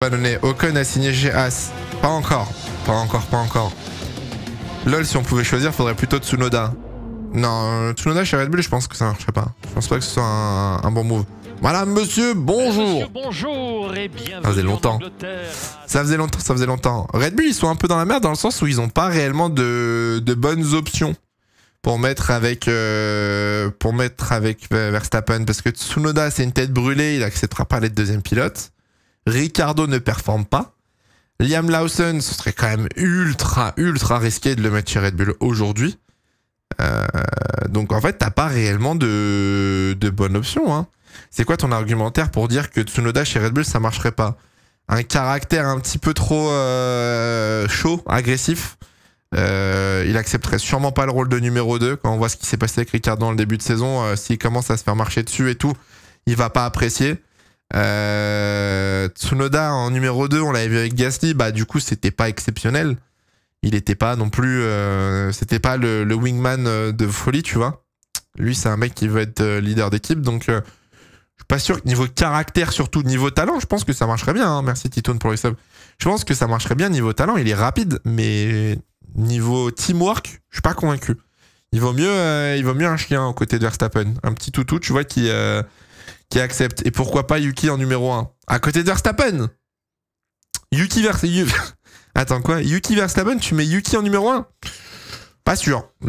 Pas donné. Ocon a signé chez As. Pas encore. Pas encore, pas encore. Lol, si on pouvait choisir, faudrait plutôt Tsunoda. Non, Tsunoda chez Red Bull, je pense que ça marcherait pas. Je pense pas que ce soit un bon move. Voilà, monsieur, bonjour. Monsieur, bonjour et bienvenue. Ça faisait longtemps. Ça faisait longtemps, ça faisait longtemps. Red Bull, ils sont un peu dans la merde dans le sens où ils ont pas réellement de bonnes options pour mettre avec Verstappen, parce que Tsunoda, c'est une tête brûlée, il acceptera pas d'être deuxième pilote. Ricardo ne performe pas. Liam Lawson, ce serait quand même ultra risqué de le mettre chez Red Bull aujourd'hui. Donc en fait, t'as pas réellement de bonne option. Hein. C'est quoi ton argumentaire pour dire que Tsunoda chez Red Bull, ça marcherait pas? Un caractère un petit peu trop chaud, agressif. Il accepterait sûrement pas le rôle de numéro 2. Quand on voit ce qui s'est passé avec Ricardo dans le début de saison, s'il commence à se faire marcher dessus et tout, il va pas apprécier. Tsunoda en numéro 2, on l'avait vu avec Gasly, bah du coup c'était pas exceptionnel. Il était pas non plus... c'était pas le wingman de folie, tu vois. Lui c'est un mec qui veut être leader d'équipe, donc je suis pas sûr que niveau caractère, surtout niveau talent, je pense que ça marcherait bien. Hein. Merci Titoun pour les subs. Je pense que ça marcherait bien niveau talent, il est rapide, mais niveau teamwork, je suis pas convaincu. Il vaut mieux un chien aux côtés de Verstappen. Un petit toutou, tu vois, qui accepte. Et pourquoi pas Yuki en numéro 1 à côté de Verstappen. Attends quoi? Yuki Verstappen, tu mets Yuki en numéro 1? Pas sûr. C'est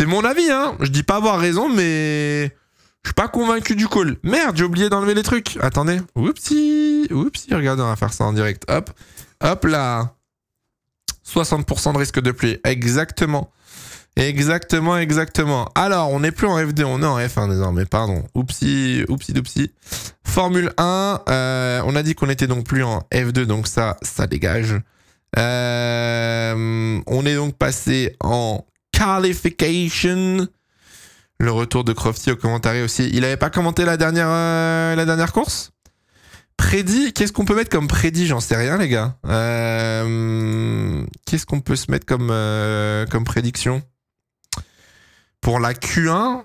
mon avis, hein. Je dis pas avoir raison, mais je suis pas convaincu du call. Merde, j'ai oublié d'enlever les trucs. Attendez. Oupsie. Regardez, on va faire ça en direct. Hop là. 60% de risque de pluie. Exactement. Alors, on n'est plus en F2, on est en F1 désormais, pardon. Oupsie. Formule 1, on a dit qu'on était donc plus en F2, donc ça dégage. On est donc passé en qualification. Le retour de Crofty au commentaire aussi. Il avait pas commenté la dernière course? Prédit, qu'est-ce qu'on peut mettre comme prédit? J'en sais rien, les gars. Qu'est-ce qu'on peut se mettre comme prédiction? Pour la Q1,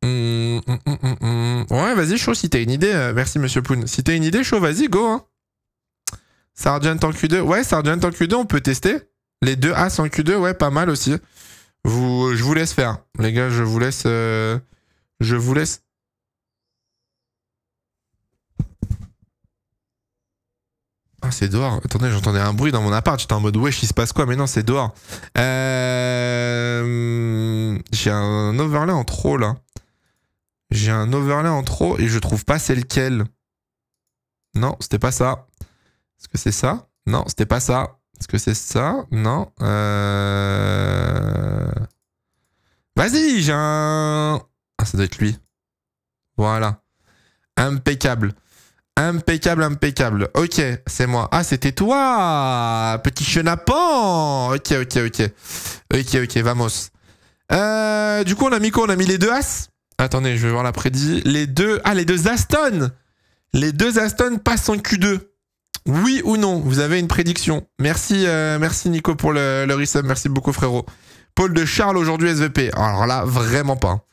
ouais, vas-y, chaud, si t'as une idée. Merci, monsieur Poon. Si t'as une idée, chaud, vas-y, go. Hein. Sargent en Q2. Ouais, Sargent en Q2, on peut tester. Les deux As en Q2, ouais, pas mal aussi. Je vous laisse faire. Les gars, je vous laisse... Ah, c'est dehors. Attendez, j'entendais un bruit dans mon appart. J'étais en mode, wesh, il se passe quoi? Mais non, c'est dehors. J'ai un overlay en trop, là. J'ai un overlay en trop et je trouve pas c'est lequel. Non, c'était pas ça. Est-ce que c'est ça? Non, c'était pas ça. Est-ce que c'est ça? Non. Vas-y, j'ai un... Ah, ça doit être lui. Voilà. Impeccable. Impeccable. Ok, c'est moi. Ah, c'était toi, petit chenapan. Ok, vamos. Du coup, on a mis quoi? On a mis les deux As. Attendez, je vais voir la prédit. Les deux Aston. Les deux Aston passent en Q2. Oui ou non? Vous avez une prédiction? Merci Nico pour le resub. Merci beaucoup, frérot. Paul de Charles aujourd'hui SVP. Alors là, vraiment pas.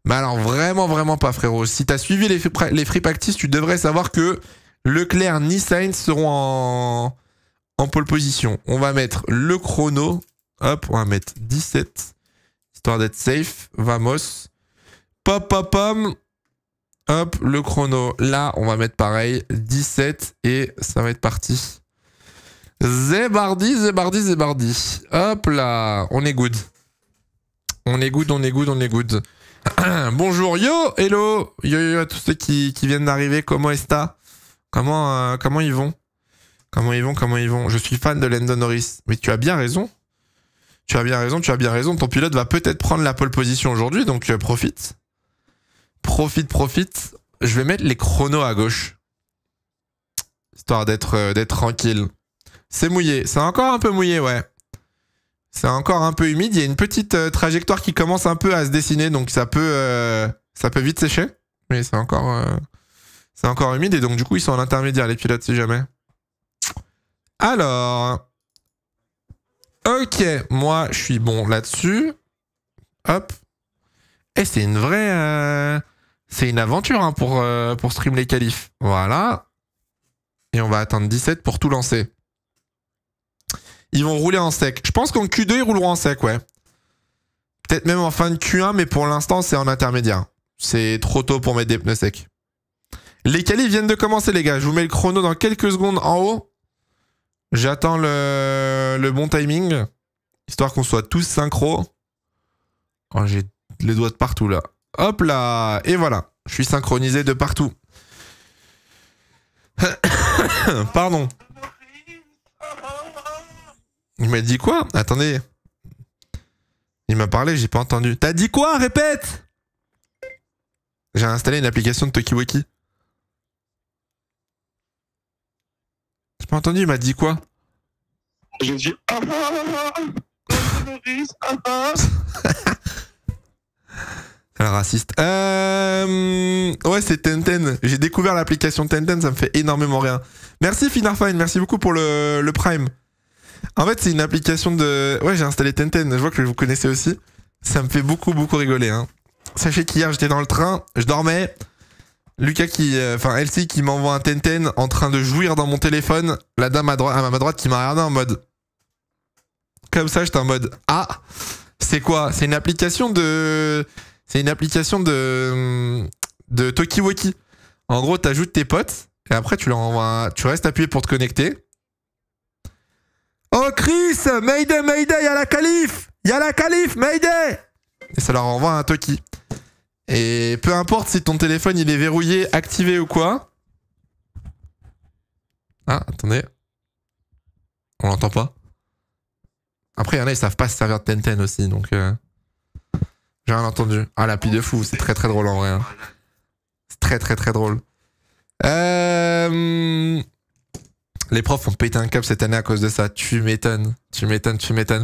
Mais alors vraiment pas, frérot. Si t'as suivi les free practice, tu devrais savoir que Leclerc ni Sainz seront en pole position. On va mettre le chrono. Hop, on va mettre 17. Histoire d'être safe. Vamos. Pop. Hop, le chrono. Là, on va mettre pareil. 17 et ça va être parti. Zébardi. Hop là. On est good. Bonjour, hello à tous ceux qui viennent d'arriver, comment est-ce comment ils vont? Je suis fan de Lando Norris, mais tu as bien raison, ton pilote va peut-être prendre la pole position aujourd'hui, donc profite, je vais mettre les chronos à gauche, histoire d'être tranquille. C'est mouillé, c'est encore un peu mouillé, ouais. C'est encore un peu humide. Il y a une petite trajectoire qui commence un peu à se dessiner, donc ça peut vite sécher. Mais c'est encore humide et donc du coup ils sont en intermédiaire les pilotes si jamais. Alors, ok, moi je suis bon là-dessus. Hop. Et c'est une vraie, c'est une aventure hein, pour stream les qualifs. Voilà. Et on va attendre 17 pour tout lancer. Ils vont rouler en sec. Je pense qu'en Q2, ils rouleront en sec, ouais. Peut-être même en fin de Q1, mais pour l'instant, c'est en intermédiaire. C'est trop tôt pour mettre des pneus secs. Les qualifs viennent de commencer, les gars. Je vous mets le chrono dans quelques secondes en haut. J'attends le bon timing. Histoire qu'on soit tous synchro. Oh, j'ai les doigts de partout, là. Hop là. Et voilà. Je suis synchronisé de partout. Pardon. Il m'a dit quoi? Attendez. Il m'a parlé, j'ai pas entendu. T'as dit quoi? Répète! J'ai installé une application de Tokiwoki. J'ai pas entendu, il m'a dit quoi? J'ai dit C'est un raciste. Ouais, c'est Tenten. J'ai découvert l'application Tenten, ça me fait énormément rien. Merci Finarfine, merci beaucoup pour le Prime. En fait, c'est une application de... Ouais, j'ai installé Tenten, je vois que vous connaissez aussi. Ça me fait beaucoup rigoler. Hein. Sachez qu'hier, j'étais dans le train, je dormais. Lucas Elsie qui m'envoie un Tenten en train de jouir dans mon téléphone. La dame à ma droite qui m'a regardé en mode... Comme ça, j'étais en mode... Ah, c'est quoi? C'est une application de... C'est une application de Tokiwoki. En gros, t'ajoutes tes potes et après tu leur envoies. Tu restes appuyé pour te connecter. Oh Chris, Mayday, Mayday, y'a la calife, Mayday. Et ça leur envoie un Toki. Et peu importe si ton téléphone il est verrouillé, activé ou quoi. Ah, attendez. On l'entend pas. Après, il y en a, ils savent pas se servir de Tenten aussi, donc. J'ai rien entendu. Ah, l'appli de fou, c'est très drôle en vrai. Hein. C'est très drôle. Les profs ont pété un câble cette année à cause de ça. Tu m'étonnes.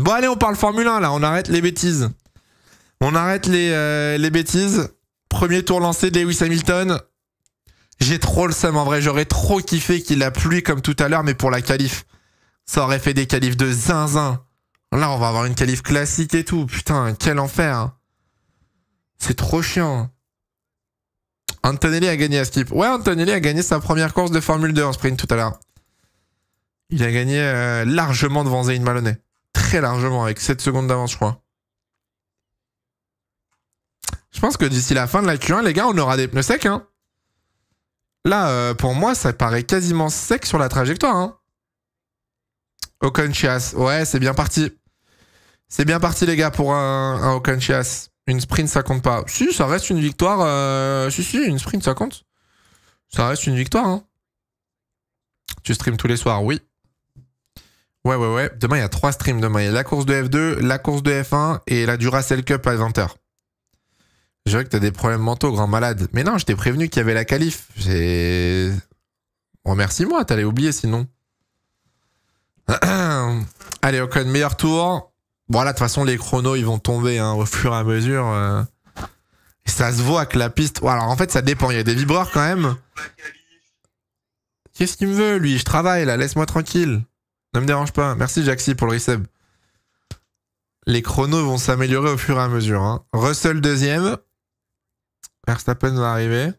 Bon, allez, on parle Formule 1 là, on arrête les bêtises. On arrête les bêtises. Premier tour lancé de Lewis Hamilton. J'ai trop le seum en vrai, j'aurais trop kiffé qu'il a plu comme tout à l'heure, mais pour la qualif. Ça aurait fait des qualifs de zinzin. Là, on va avoir une qualif classique et tout. Putain, quel enfer. C'est trop chiant. Antonelli a gagné à Skip. Ouais, Antonelli a gagné sa première course de Formule 2 en sprint tout à l'heure. Il a gagné largement devant Zayn Maloney. Très largement, avec 7 secondes d'avance, je crois. Je pense que d'ici la fin de la Q1, les gars, on aura des pneus secs. Hein. Là, pour moi, ça paraît quasiment sec sur la trajectoire. Hein. Ocon Chias. Ouais, c'est bien parti. C'est bien parti, les gars, pour un Ocon Chias. Une sprint, ça compte pas. Si, ça reste une victoire. Si, une sprint, ça compte. Ça reste une victoire. Hein. Tu streams tous les soirs, oui. Ouais. Demain, il y a 3 streams. Demain, il y a la course de F2, la course de F1 et la Duracell Cup à 20h. Je vois que t'as des problèmes mentaux, grand malade. Mais non, je t'ai prévenu qu'il y avait la qualif. Remercie-moi, t'allais oublier sinon. Allez, Ocon, meilleur tour. Bon, là, de toute façon, les chronos, ils vont tomber hein, au fur et à mesure. Et ça se voit que la piste... Ouais, alors, en fait, ça dépend. Il y a des vibreurs quand même. Qu'est-ce qu'il me veut, lui? Je travaille, là. Laisse-moi tranquille. Ne me dérange pas. Merci, Jaxi, pour le resub. Les chronos vont s'améliorer au fur et à mesure. Hein. Russell, deuxième. Verstappen va arriver.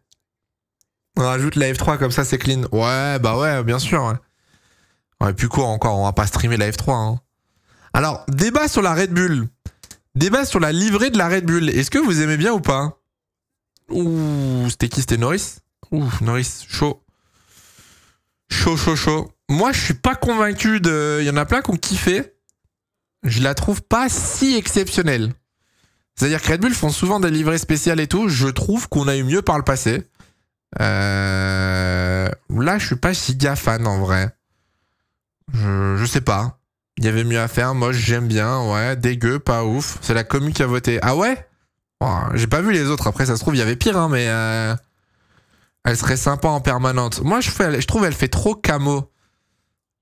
On rajoute la F3, comme ça, c'est clean. Ouais, bah ouais, bien sûr. Ouais. Ouais, plus quoi encore? On va pas streamer la F3. Hein. Alors, débat sur la Red Bull. Débat sur la livrée de la Red Bull. Est-ce que vous aimez bien ou pas? Ouh, c'était qui? C'était Norris? Ouh, Norris, chaud. Chaud. Moi, je suis pas convaincu de... Il y en a plein qui ont kiffé. Je la trouve pas si exceptionnelle. C'est-à-dire que Red Bull font souvent des livrées spéciales et tout. Je trouve qu'on a eu mieux par le passé. Là, je suis pas giga fan en vrai. Je sais pas. Il y avait mieux à faire. Moi, j'aime bien. Ouais, dégueu, pas ouf. C'est la commu qui a voté. Ah ouais? Oh, j'ai pas vu les autres. Après, ça se trouve, il y avait pire, hein, mais elle serait sympa en permanente. Moi, je trouve elle fait trop camo.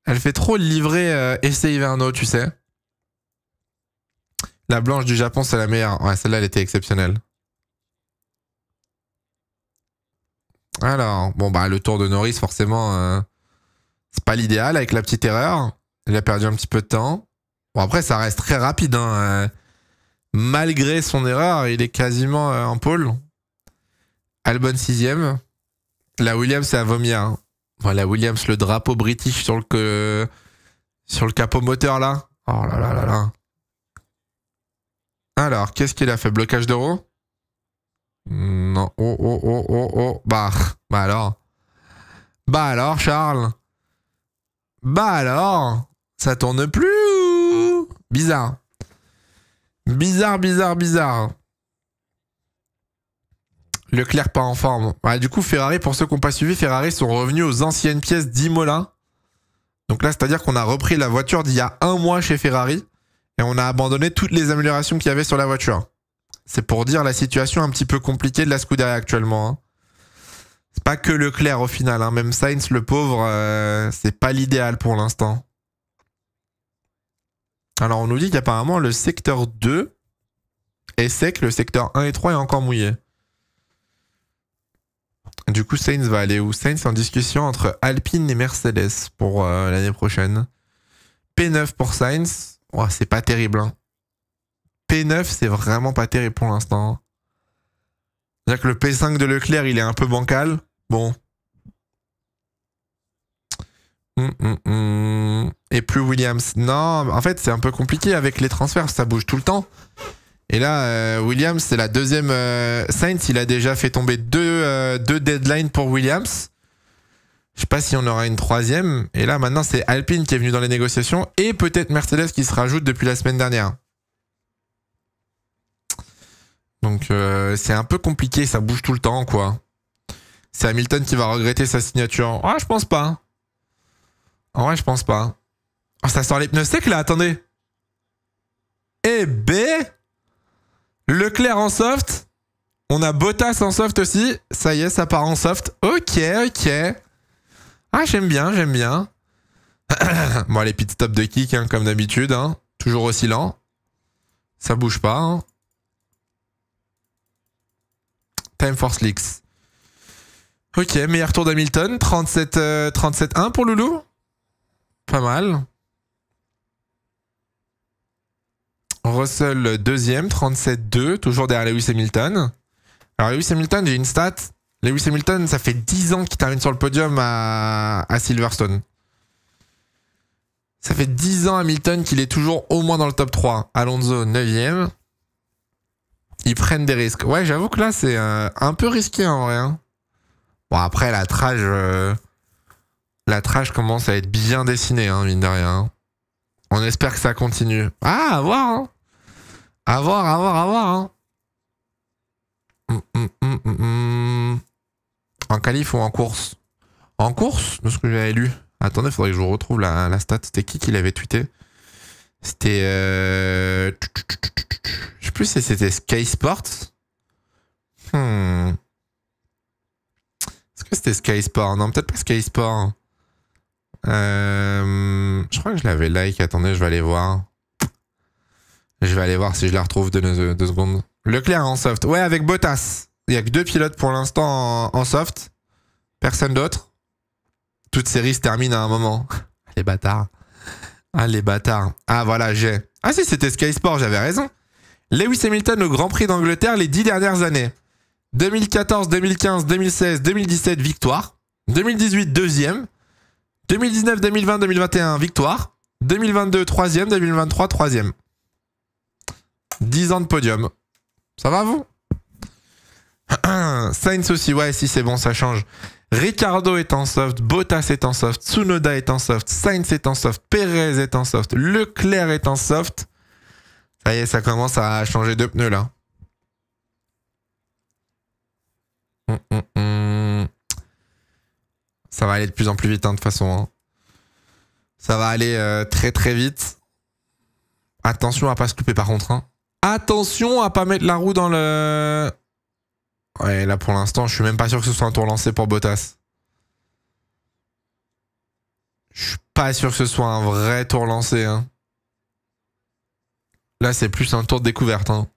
Elle fait trop livrée essai hivernaux, tu sais. La blanche du Japon, c'est la meilleure. Ouais, celle-là, elle était exceptionnelle. Alors, bon, bah, le tour de Norris, forcément, c'est pas l'idéal avec la petite erreur. Il a perdu un petit peu de temps. Bon, après, ça reste très rapide. Hein. Malgré son erreur, il est quasiment en pôle. Albon 6ème. La Williams, c'est à vomir. Hein. Voilà, Williams, le drapeau british sur le capot moteur là. Oh là là là là. Alors, qu'est-ce qu'il a fait? Blocage d'euro? Non. Oh, oh, oh, oh, oh. Bah alors. Bah alors, Charles. Bah alors. Ça tourne plus. Bizarre. Bizarre. Leclerc pas en forme. Ouais, du coup, Ferrari, pour ceux qui n'ont pas suivi, Ferrari sont revenus aux anciennes pièces d'Imola. Donc là, c'est-à-dire qu'on a repris la voiture d'il y a 1 mois chez Ferrari et on a abandonné toutes les améliorations qu'il y avait sur la voiture. C'est pour dire la situation un petit peu compliquée de la Scuderia actuellement. Hein. C'est pas que Leclerc au final. Hein. Même Sainz, le pauvre, c'est pas l'idéal pour l'instant. Alors, on nous dit qu'apparemment, le secteur 2 est sec, le secteur 1 et 3 est encore mouillé. Du coup, Sainz va aller où? Sainz est en discussion entre Alpine et Mercedes pour l'année prochaine. P9 pour Sainz. Oh, c'est pas terrible. Hein. P9, c'est vraiment pas terrible pour l'instant. C'est-à-dire que le P5 de Leclerc, il est un peu bancal. Bon. Et plus Williams. Non, en fait, c'est un peu compliqué avec les transferts. Ça bouge tout le temps. Et là, Williams, c'est la deuxième. Sainz, il a déjà fait tomber deux deadlines pour Williams. Je sais pas si on aura une troisième. Et là, maintenant, c'est Alpine qui est venu dans les négociations. Et peut-être Mercedes qui se rajoute depuis la semaine dernière. Donc, c'est un peu compliqué. Ça bouge tout le temps, quoi. C'est Hamilton qui va regretter sa signature. Ah, je pense pas. En vrai, je pense pas. Oh, ça sort les pneus secs, là. Attendez. Eh ben... Leclerc en soft. On a Bottas en soft aussi. Ça y est, ça part en soft. Ok. Ah, j'aime bien. Bon, les pit stops de kick, hein, comme d'habitude. Hein. Toujours aussi lent. Ça bouge pas. Hein. Time for slicks. Ok, meilleur tour d'Hamilton. 37-1 pour Loulou. Pas mal. Russell deuxième, 37-2, toujours derrière Lewis Hamilton. Alors Lewis Hamilton, j'ai une stat. Lewis Hamilton, ça fait 10 ans qu'il termine sur le podium à Silverstone. Ça fait 10 ans Hamilton qu'il est toujours au moins dans le top 3. Alonso 9ème. Ils prennent des risques. Ouais, j'avoue que là, c'est un peu risqué en vrai. Hein. Bon, après, la trage commence à être bien dessinée, hein, mine de rien. On espère que ça continue. Ah, à voir, hein. À voir, hein. En qualif ou en course? En course, de ce que j'avais lu. Attendez, il faudrait que je vous retrouve la stat. C'était qui l'avait tweeté? C'était... Je sais plus si c'était Sky Sports. Est-ce que c'était Sky Sport? Non, peut-être pas Sky Sport. Je crois que je l'avais like. Attendez, je vais aller voir. Je vais aller voir si je la retrouve deux secondes. Leclerc en soft. Ouais, avec Bottas. Il n'y a que 2 pilotes pour l'instant en soft. Personne d'autre. Toute série se termine à un moment. Les bâtards. Ah, les bâtards. Ah, voilà, j'ai. Ah si, c'était Sky Sport, j'avais raison. Lewis Hamilton au Grand Prix d'Angleterre les 10 dernières années. 2014, 2015, 2016, 2017, victoire. 2018, deuxième. 2019, 2020, 2021, victoire. 2022, troisième. 2023, troisième. 10 ans de podium. Ça va, vous? Sainz aussi, ouais, si c'est bon, ça change. Ricardo est en soft, Bottas est en soft, Tsunoda est en soft, Sainz est en soft, Perez est en soft, Leclerc est en soft. Ça y est, ça commence à changer de pneus, là. Ça va aller de plus en plus vite, hein, de toute façon. Hein. Ça va aller très très vite. Attention à pas se couper par contre. Hein. Attention à pas mettre la roue dans le... Ouais, là pour l'instant, je suis même pas sûr que ce soit un tour lancé pour Bottas. Je suis pas sûr que ce soit un vrai tour lancé. Hein. Là, c'est plus un tour de découverte. Hein.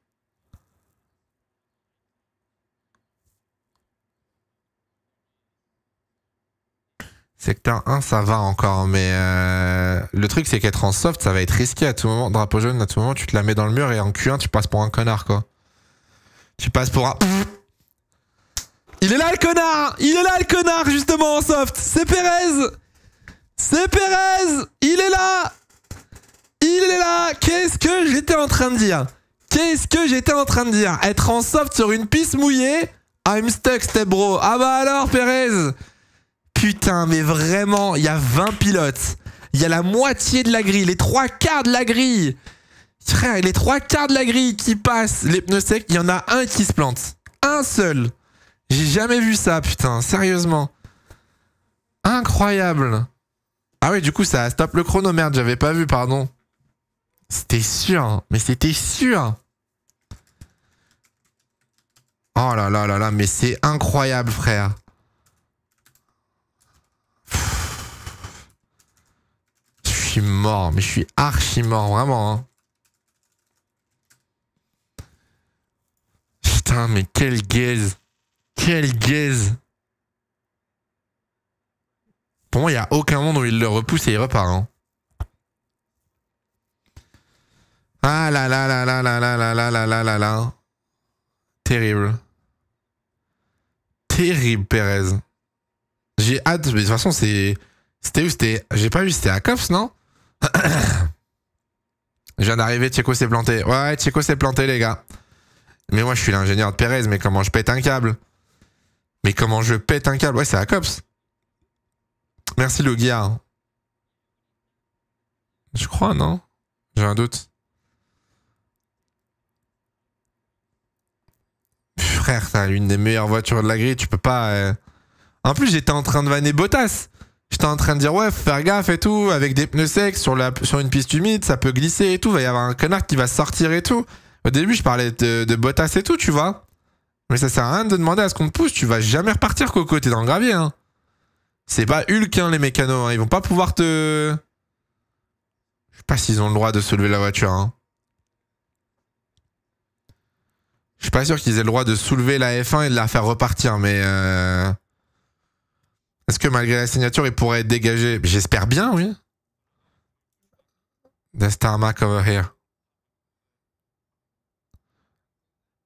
Secteur 1, ça va encore, mais le truc, c'est qu'être en soft, ça va être risqué à tout moment. Drapeau jaune, à tout moment, tu te la mets dans le mur et en Q1, tu passes pour un connard, quoi. Tu passes pour un... Il est là le connard. Il est là le connard justement en soft. C'est Perez. C'est Perez. Il est là. Il est là. Qu'est-ce que j'étais en train de dire? Qu'est-ce que j'étais en train de dire? Être en soft sur une piste mouillée? I'm stuck, step bro. Ah bah alors, Perez. Putain, mais vraiment, il y a 20 pilotes. Il y a la moitié de la grille, les 3/4 de la grille. Frère, les 3/4 de la grille qui passent les pneus secs, il y en a un qui se plante. Un seul. J'ai jamais vu ça, putain, sérieusement. Incroyable. Ah oui, du coup, ça stoppe le chrono, merde, j'avais pas vu, pardon. C'était sûr, hein, mais c'était sûr. Oh là là là là, mais c'est incroyable, frère. Je suis mort, mais je suis archi mort, vraiment. Hein. Putain, mais quel gaze. Quel gaze. Pour moi, il n'y a aucun monde où il le repousse et il repart. Hein. Ah là là là là là là là là là là là là. Terrible. Terrible, Perez. J'ai hâte, mais de toute façon, c'est... C'était où? C'était... J'ai pas vu, c'était à Cops, non? Je viens d'arriver, Checo s'est planté. Ouais, Checo s'est planté, les gars. Mais moi, je suis l'ingénieur de Perez, mais comment je pète un câble? Mais comment je pète un câble? Ouais, c'est à Cops. Merci, le Guillard. Je crois, non? J'ai un doute. Frère, t'as l'une des meilleures voitures de la grille, tu peux pas... En plus, j'étais en train de vanner Bottas. J'étais en train de dire, ouais, faut faire gaffe et tout, avec des pneus secs sur une piste humide, ça peut glisser et tout, va y avoir un connard qui va sortir et tout. Au début, je parlais de Bottas et tout, tu vois. Mais ça sert à rien de demander à ce qu'on te pousse, tu vas jamais repartir, Coco, t'es dans le gravier, hein. C'est pas Hulk, hein, les mécanos, hein. Ils vont pas pouvoir te... Je sais pas s'ils ont le droit de soulever la voiture, hein. Je suis pas sûr qu'ils aient le droit de soulever la F1 et de la faire repartir, mais... Est-ce que malgré la signature, il pourrait être dégagé? J'espère bien, oui. There's tarmac over here.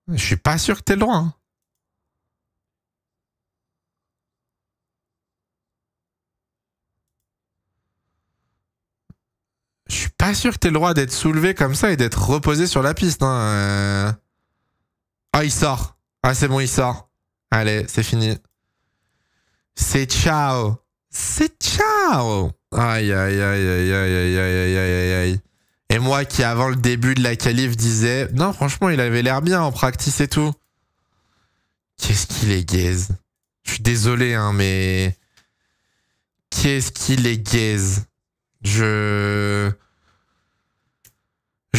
Je suis pas sûr que t'aies le droit. Hein. Je suis pas sûr que t'aies le droit d'être soulevé comme ça et d'être reposé sur la piste. Hein. Ah, il sort. Ah, c'est bon, il sort. Allez, c'est fini. C'est ciao. C'est ciao. Aïe, aïe, aïe, aïe, aïe, aïe, aïe, aïe, aïe. Et moi qui, avant le début de la qualif, disais... Non, franchement, il avait l'air bien en practice et tout. Qu'est-ce qu'il est gaze. Je suis désolé, hein, mais... Qu'est-ce qu'il est gaze. Je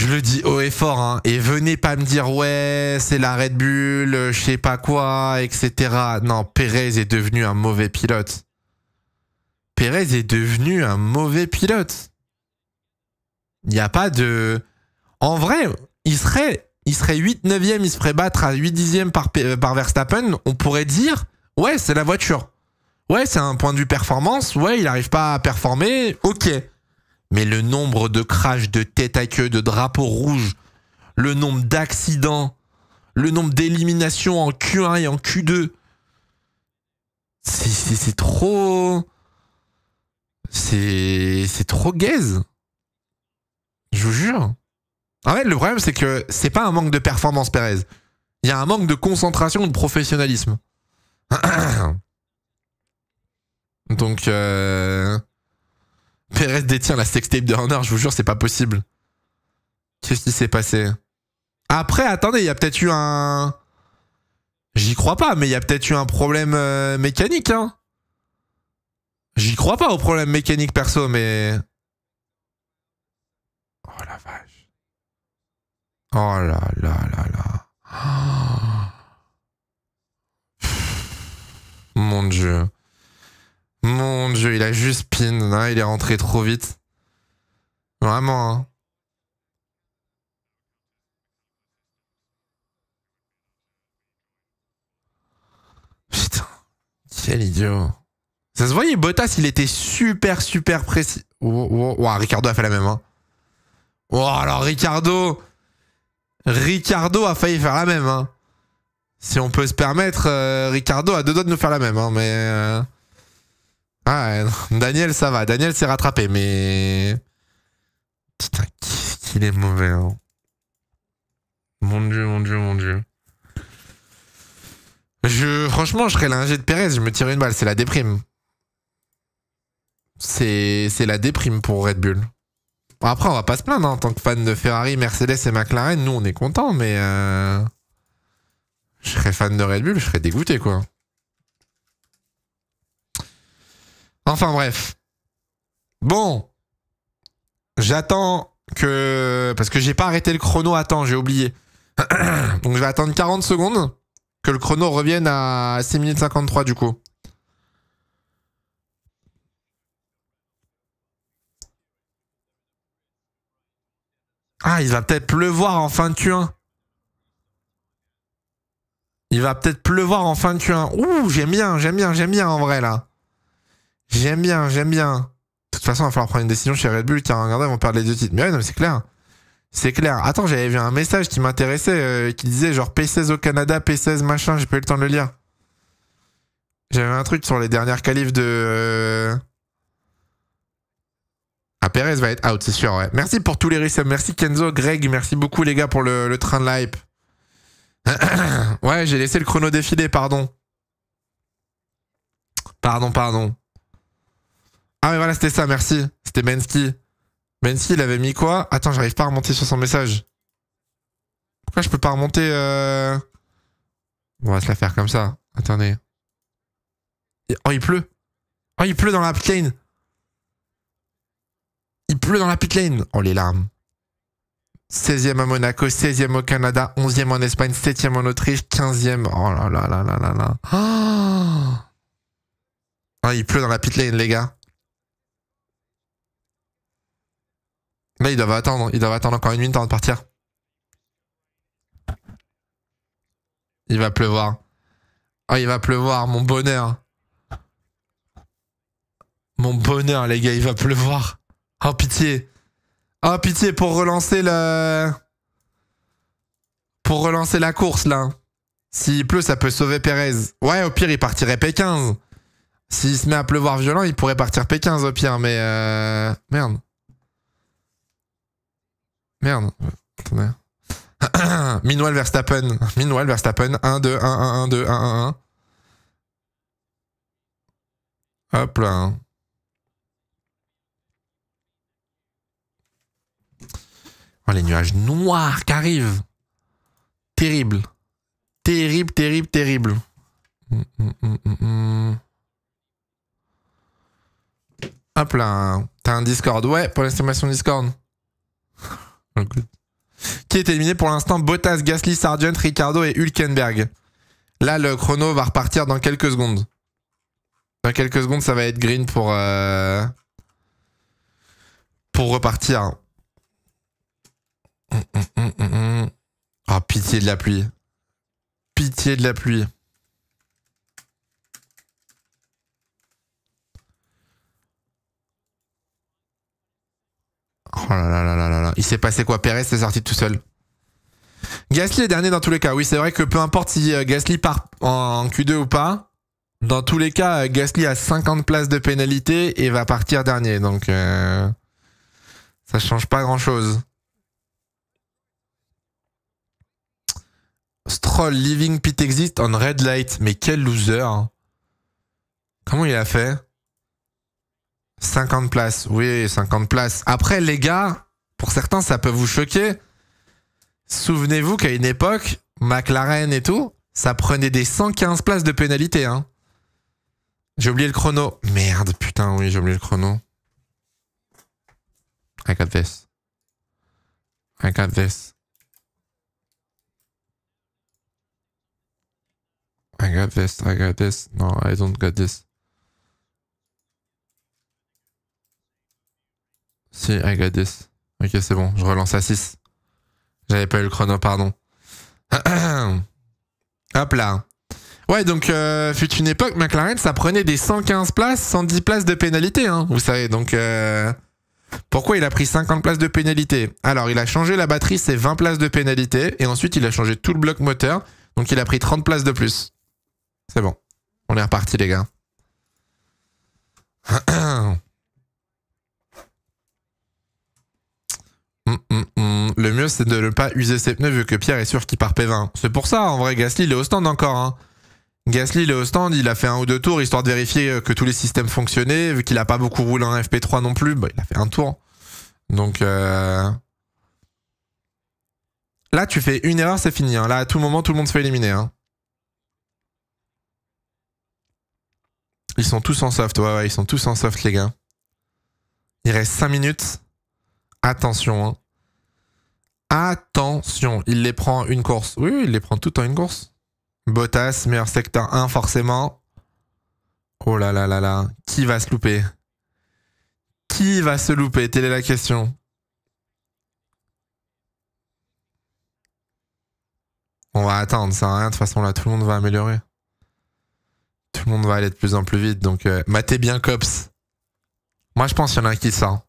le dis haut et fort, hein. Et venez pas me dire, ouais, c'est la Red Bull, je sais pas quoi, etc. Non, Perez est devenu un mauvais pilote. Perez est devenu un mauvais pilote. Il n'y a pas de... En vrai, il serait 8 9e, il se ferait battre à 8 10e par Verstappen. On pourrait dire, ouais, c'est la voiture. Ouais, c'est un point de vue performance. Ouais, il n'arrive pas à performer. Ok. Mais le nombre de crashs de tête à queue, de drapeaux rouges, le nombre d'accidents, le nombre d'éliminations en Q1 et en Q2, c'est trop... C'est trop gaze. Je vous jure. En fait, le problème, c'est que c'est pas un manque de performance, Perez. Il y a un manque de concentration et de professionnalisme. Donc, Perez détient la sextape de Horner, je vous jure, c'est pas possible. Qu'est-ce qui s'est passé? Après, attendez, il y a peut-être eu un... J'y crois pas, mais il y a peut-être eu un problème mécanique, hein. J'y crois pas au problème mécanique perso, mais... Oh la vache. Oh là là là là. Oh. Mon Dieu. Mon Dieu, il a juste pin. Hein, il est rentré trop vite. Vraiment. Hein. Putain. Quel idiot. Ça se voyait, Bottas, il était super, super précis. Oh, Ricardo a fait la même. Hein. Oh, alors Ricardo a failli faire la même. Hein. Si on peut se permettre, Ricardo a deux doigts de nous faire la même. Hein, mais... Ah, Daniel, ça va. Daniel s'est rattrapé, mais... Putain, qu'il est mauvais. Hein. Mon Dieu, mon Dieu, mon Dieu. Franchement, je serais l'ingé de Perez, je me tire une balle. C'est la déprime. C'est la déprime pour Red Bull. Bon, après, on va pas se plaindre hein, en tant que fan de Ferrari, Mercedes et McLaren. Nous, on est contents, mais... Je serais fan de Red Bull, je serais dégoûté, quoi. Enfin, bref. Bon. J'attends que... Parce que j'ai pas arrêté le chrono à temps, j'ai oublié. Donc, je vais attendre 40 secondes que le chrono revienne à 6 minutes 53, du coup. Ah, il va peut-être pleuvoir en fin de Q1. Il va peut-être pleuvoir en fin de Q1. Ouh, j'aime bien en vrai là. J'aime bien. De toute façon, il va falloir prendre une décision chez Red Bull. Tiens, regardez, ils vont perdre les deux titres. Mais ouais, non, mais c'est clair. C'est clair. Attends, j'avais vu un message qui m'intéressait qui disait genre P16 au Canada, P16 machin. J'ai pas eu le temps de le lire. J'avais un truc sur les dernières qualifs de... Ah, Perez va être out, c'est sûr, ouais. Merci pour tous les resubs. Merci Kenzo, Greg. Merci beaucoup les gars pour le train de l'hype. Ouais, j'ai laissé le chrono défiler, pardon. Pardon. Ah mais voilà, c'était ça, merci. C'était Bensky. Bensky, il avait mis quoi? Attends, j'arrive pas à remonter sur son message. Pourquoi je peux pas remonter On va se la faire comme ça. Attendez. Oh, il pleut. Oh, il pleut dans la pit lane. Il pleut dans la pit lane. Oh, les larmes. 16e à Monaco, 16e au Canada, 11e en Espagne, 7e en Autriche, 15e. Oh là là là là là là. Oh, oh, il pleut dans la pit lane, les gars. Là, ils doivent attendre encore une minute avant de partir. Il va pleuvoir. Oh, il va pleuvoir, mon bonheur. Mon bonheur, les gars, il va pleuvoir. Oh, pitié. Oh, pitié, pour relancer la course, là. S'il pleut, ça peut sauver Perez. Ouais, au pire, il partirait P15. S'il se met à pleuvoir violent, il pourrait partir P15 au pire, mais... Merde. Attendez. Meanwhile Verstappen. 1, 2, 1, 1, 1, 2, 1, 1, 1. Hop là. Oh, les nuages noirs qui arrivent. Terrible. Terrible. Hop là. T'as un Discord. Ouais, pour l'estimation Discord. Qui est éliminé pour l'instant? Bottas, Gasly, Sargent, Ricardo et Hülkenberg. Là, le chrono va repartir dans quelques secondes. Dans quelques secondes, ça va être green pour repartir. Oh, pitié de la pluie. Pitié de la pluie. Oh là là là là là là. Il s'est passé quoi? Perez s'est sorti tout seul. Gasly est dernier dans tous les cas. Oui, c'est vrai que peu importe si Gasly part en Q2 ou pas, dans tous les cas, Gasly a 50 places de pénalité et va partir dernier. Donc, ça change pas grand-chose. Stroll, leaving pit exit on red light. Mais quel loser. Comment il a fait? 50 places. Oui, 50 places. Après, les gars, pour certains, ça peut vous choquer. Souvenez-vous qu'à une époque, McLaren et tout, ça prenait des 115 places de pénalité. Hein. J'ai oublié le chrono. Merde, putain, oui, j'ai oublié le chrono. I got this. I got this. I got this. I got this. No, I don't got this. Si, I got this. Ok, c'est bon, je relance à 6. J'avais pas eu le chrono, pardon. Hop là. Ouais, donc, fut une époque, McLaren, ça prenait des 115 places, 110 places de pénalité, hein, vous savez. Donc, pourquoi il a pris 50 places de pénalité? Alors, il a changé la batterie, c'est 20 places de pénalité. Et ensuite, il a changé tout le bloc moteur. Donc il a pris 30 places de plus. C'est bon. On est reparti, les gars. Le mieux, c'est de ne pas user ses pneus vu que Pierre est sûr qu'il part P20. C'est pour ça, en vrai, Gasly, il est au stand encore. Hein. Gasly, il est au stand, il a fait 1 ou 2 tours histoire de vérifier que tous les systèmes fonctionnaient. Vu qu'il a pas beaucoup roulé en FP3 non plus, bah, il a fait 1 tour. Donc là, tu fais une erreur, c'est fini. Hein. Là, à tout moment, tout le monde se fait éliminer. Hein. Ils sont tous en soft, ouais, ils sont tous en soft, les gars. Il reste 5 minutes. Attention, hein. Attention, il les prend une course. Oui, il les prend tout en une course. Bottas, meilleur secteur 1, forcément. Oh là là là là. Qui va se louper? Qui va se louper? Telle est la question. On va attendre, ça sert à rien. De toute façon, là, tout le monde va améliorer. Tout le monde va aller de plus en plus vite. Donc, matez bien Cops. Moi, je pense qu'il y en a un qui sort.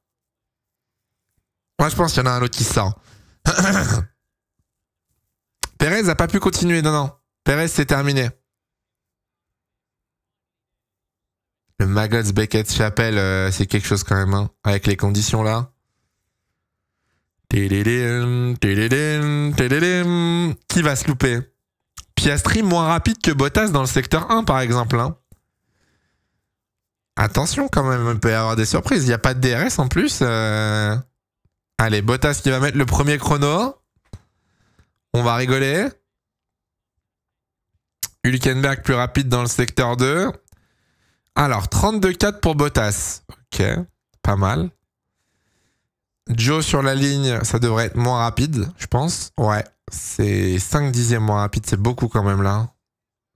Moi, je pense qu'il y en a un autre qui sort. Perez a pas pu continuer. Non, non. Perez, c'est terminé. Le Maggots Beckett Chapelle, c'est quelque chose quand même, hein, avec les conditions là. Qui va se louper? Piastri moins rapide que Bottas dans le secteur 1 par exemple. Hein. Attention quand même, il peut y avoir des surprises. Il n'y a pas de DRS en plus. Allez, Bottas qui va mettre le premier chrono. On va rigoler. Hülkenberg plus rapide dans le secteur 2. Alors, 32,4 pour Bottas. Ok, pas mal. Joe sur la ligne, ça devrait être moins rapide, je pense. Ouais, c'est 5 dixièmes moins rapide, c'est beaucoup quand même là.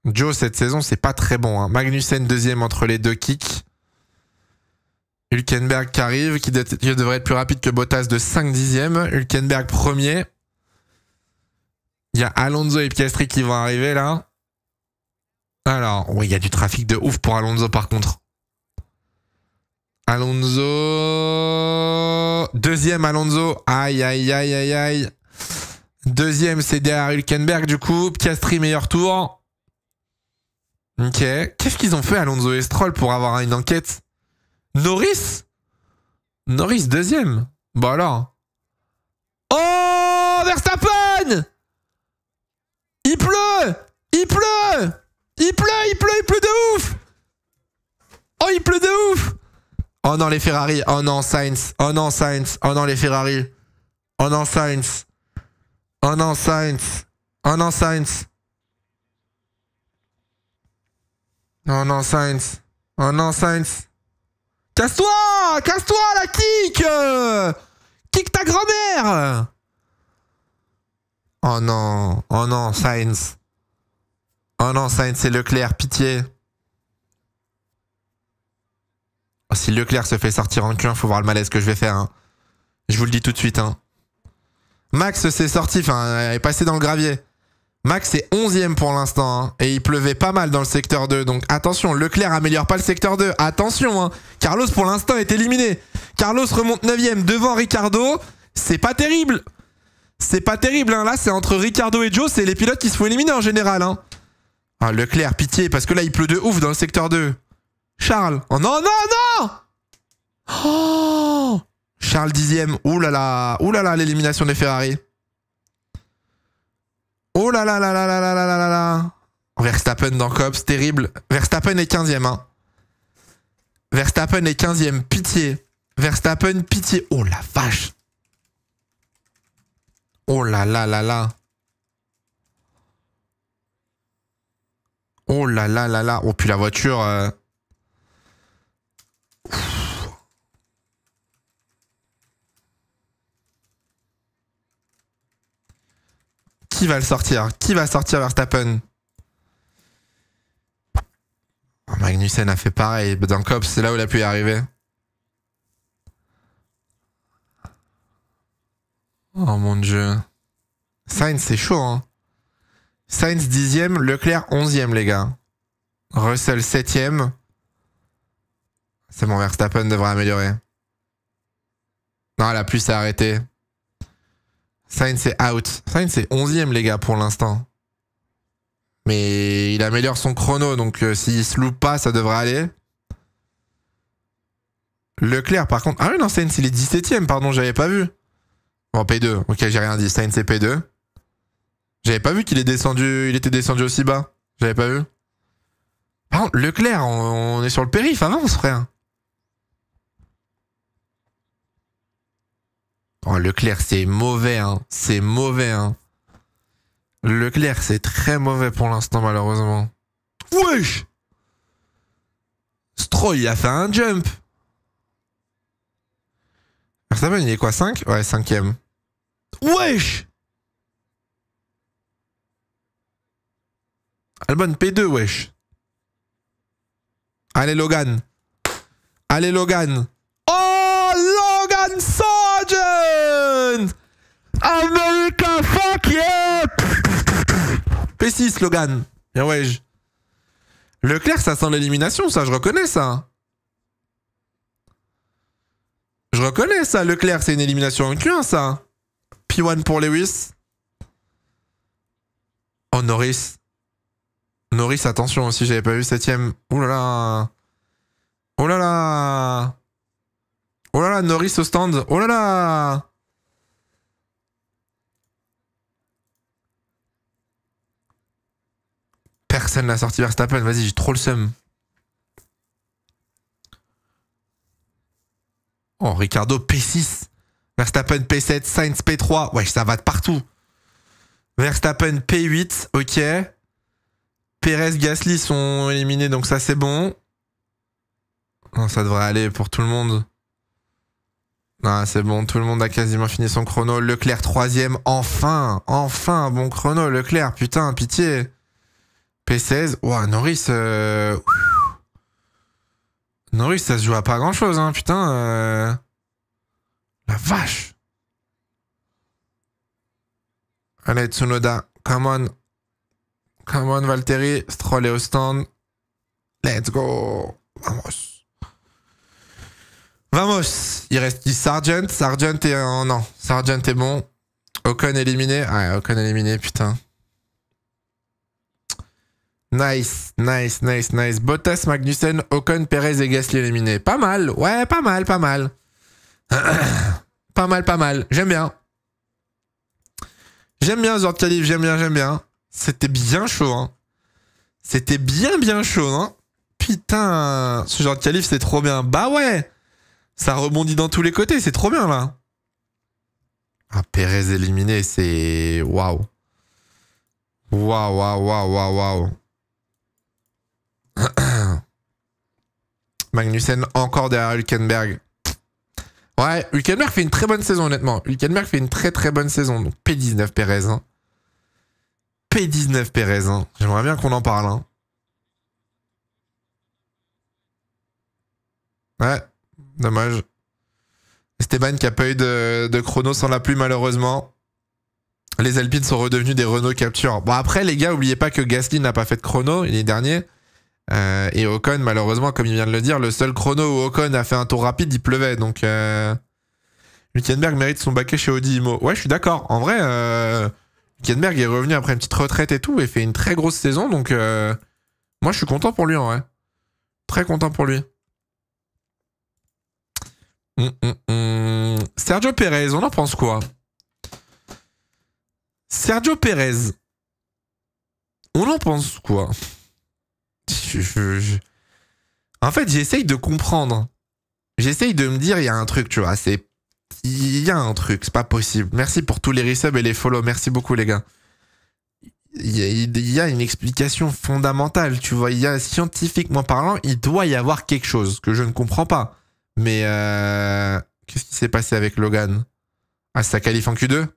Joe, cette saison, c'est pas très bon. Hein. Magnussen, deuxième entre les deux kicks. Hülkenberg qui arrive, qui devrait être plus rapide que Bottas de 5 dixièmes. Hülkenberg premier. Il y a Alonso et Piastri qui vont arriver là. Alors, oui, il y a du trafic de ouf pour Alonso par contre. Alonso. Deuxième Alonso. Aïe, aïe, aïe, aïe, aïe. Deuxième, c'est derrière Hülkenberg du coup. Piastri, meilleur tour. Ok. Qu'est-ce qu'ils ont fait Alonso et Stroll pour avoir une enquête? Norris? Norris, deuxième. Bon alors. Oh, Verstappen! Il pleut! Il pleut! Il pleut, il pleut, il pleut de ouf! Oh, il pleut de ouf! Oh non, les Ferrari. Oh non, Sainz. Oh non, Sainz. Oh non, les Ferrari. Oh non, Sainz. Oh non, Sainz. Oh non, Sainz. Oh non, Sainz. Oh non, Sainz. Casse-toi! Casse-toi, la kick! Kick ta grand-mère! Oh non. Oh non, Sainz. Oh non, Sainz, c'est Leclerc, pitié. Oh, si Leclerc se fait sortir en Q1, faut voir le malaise que je vais faire. Hein. Je vous le dis tout de suite. Hein. Max s'est sorti, enfin, est passé dans le gravier. Max est 11ème pour l'instant. Hein, et il pleuvait pas mal dans le secteur 2. Donc attention, Leclerc améliore pas le secteur 2. Attention, hein. Carlos pour l'instant est éliminé. Carlos remonte 9ème devant Ricardo. C'est pas terrible. C'est pas terrible. Hein. Là, c'est entre Ricardo et Joe. C'est les pilotes qui se font éliminer en général. Hein. Ah, Leclerc, pitié, parce que là, il pleut de ouf dans le secteur 2. Charles. Oh non, non, non! Oh! Charles 10ème. Ouh là là, l'élimination des Ferrari. Oh là là là là là là là là là là. Verstappen dans Cops, terrible. Verstappen est 15ème. Hein. Verstappen est 15ème, pitié. Verstappen, pitié. Oh la vache. Oh là là là là. Oh là là là là. Oh puis la voiture... Qui va le sortir? Qui va sortir Verstappen? Oh, Magnussen a fait pareil. Dans Cops, c'est là où il a pu y arriver. Oh mon dieu. Sainz, c'est chaud, hein. Sainz 10ème, Leclerc 11ème, les gars. Russell 7ème. C'est bon, Verstappen devrait améliorer. Non, la pluie s'est arrêtée. Sainz est out. Sainz est 11ème, les gars, pour l'instant. Mais il améliore son chrono, donc s'il se loupe pas, ça devrait aller. Leclerc, par contre... Ah oui, non, Sainz, il est 17ème, pardon, j'avais pas vu. Bon, P2, ok, j'ai rien dit. Sainz, c'est P2. J'avais pas vu qu'il est descendu, il était descendu aussi bas. J'avais pas vu. Par contre, Leclerc, on est sur le périph', avance, frère. Oh, Leclerc, c'est mauvais, hein. C'est mauvais, hein. Leclerc, c'est très mauvais pour l'instant, malheureusement. Wesh! Stroll, il a fait un jump. Verstappen, il est quoi, 5? Ouais, 5ème. Wesh! Albon P2, wesh. Allez, Logan. Allez, Logan. Oh, Logan Sargent! America, fuck yeah! P6, Logan. Bien, wesh. Leclerc, ça sent l'élimination, ça, je reconnais ça. Je reconnais ça, Leclerc, c'est une élimination en Q1, ça. P1 pour Lewis. Oh, Norris. Norris, attention aussi, j'avais pas vu 7ème. Ouh là là. Oh là là. Oh là là, Norris au stand. Oh là là. Personne n'a sorti Verstappen. Vas-y, j'ai trop le seum. Oh, Ricardo P6. Verstappen P7, Sainz P3. Ouais, ça va de partout. Verstappen P8, ok. Perez, Gasly sont éliminés, donc ça c'est bon. Non, ça devrait aller pour tout le monde. Ah, c'est bon, tout le monde a quasiment fini son chrono. Leclerc 3ème, enfin, enfin un bon chrono. Leclerc, putain, pitié. P16, ouah, Norris. Norris, ça se joue à pas grand chose, hein, putain. La vache. Allez, Tsunoda, come on. Come on, Valtteri. Stroll est au stand. Let's go. Vamos. Vamos. Il reste Sargent. Sargent est... non, Sargent est bon. Ocon éliminé. Ah, Ocon éliminé, putain. Nice, nice, nice, nice. Bottas, Magnussen, Ocon, Perez et Gasly éliminés. Pas mal. Ouais, pas mal, pas mal. Pas mal, pas mal. J'aime bien. J'aime bien ce genre de qualif. J'aime bien, j'aime bien. C'était bien chaud, hein. C'était bien, bien chaud, hein. Putain, ce genre de qualif, c'est trop bien. Bah ouais. Ça rebondit dans tous les côtés, c'est trop bien, là. Ah, Perez éliminé, c'est... Waouh. Waouh, waouh, waouh, waouh, waouh. Magnussen encore derrière Hülkenberg. Ouais, Hülkenberg fait une très bonne saison, honnêtement. Hülkenberg fait une très très bonne saison. Donc P19 Perez. Hein. P19 Perez. Hein. J'aimerais bien qu'on en parle. Hein. Ouais, dommage. Esteban qui a pas eu de chrono sans la pluie, malheureusement. Les Alpines sont redevenus des Renault Capture. Bon, après, les gars, oubliez pas que Gasly n'a pas fait de chrono, il est dernier. Et Ocon, malheureusement, comme il vient de le dire, le seul chrono où Ocon a fait un tour rapide, il pleuvait. Donc, Hülkenberg mérite son baquet chez Audi Imo. Ouais, je suis d'accord. En vrai, Hülkenberg est revenu après une petite retraite et tout, et fait une très grosse saison. Donc, moi, je suis content pour lui, en vrai. Très content pour lui. Sergio Perez, on en pense quoi? Sergio Perez, on en pense quoi? En fait, j'essaye de comprendre. J'essaye de me dire, il y a un truc, tu vois. Il y a un truc, c'est pas possible. Merci pour tous les resubs et les follow. Merci beaucoup, les gars. Il y a une explication fondamentale, tu vois. Il y a, scientifiquement parlant, il doit y avoir quelque chose que je ne comprends pas. Mais qu'est-ce qui s'est passé avec Logan? Ah, ça qualifie en Q2?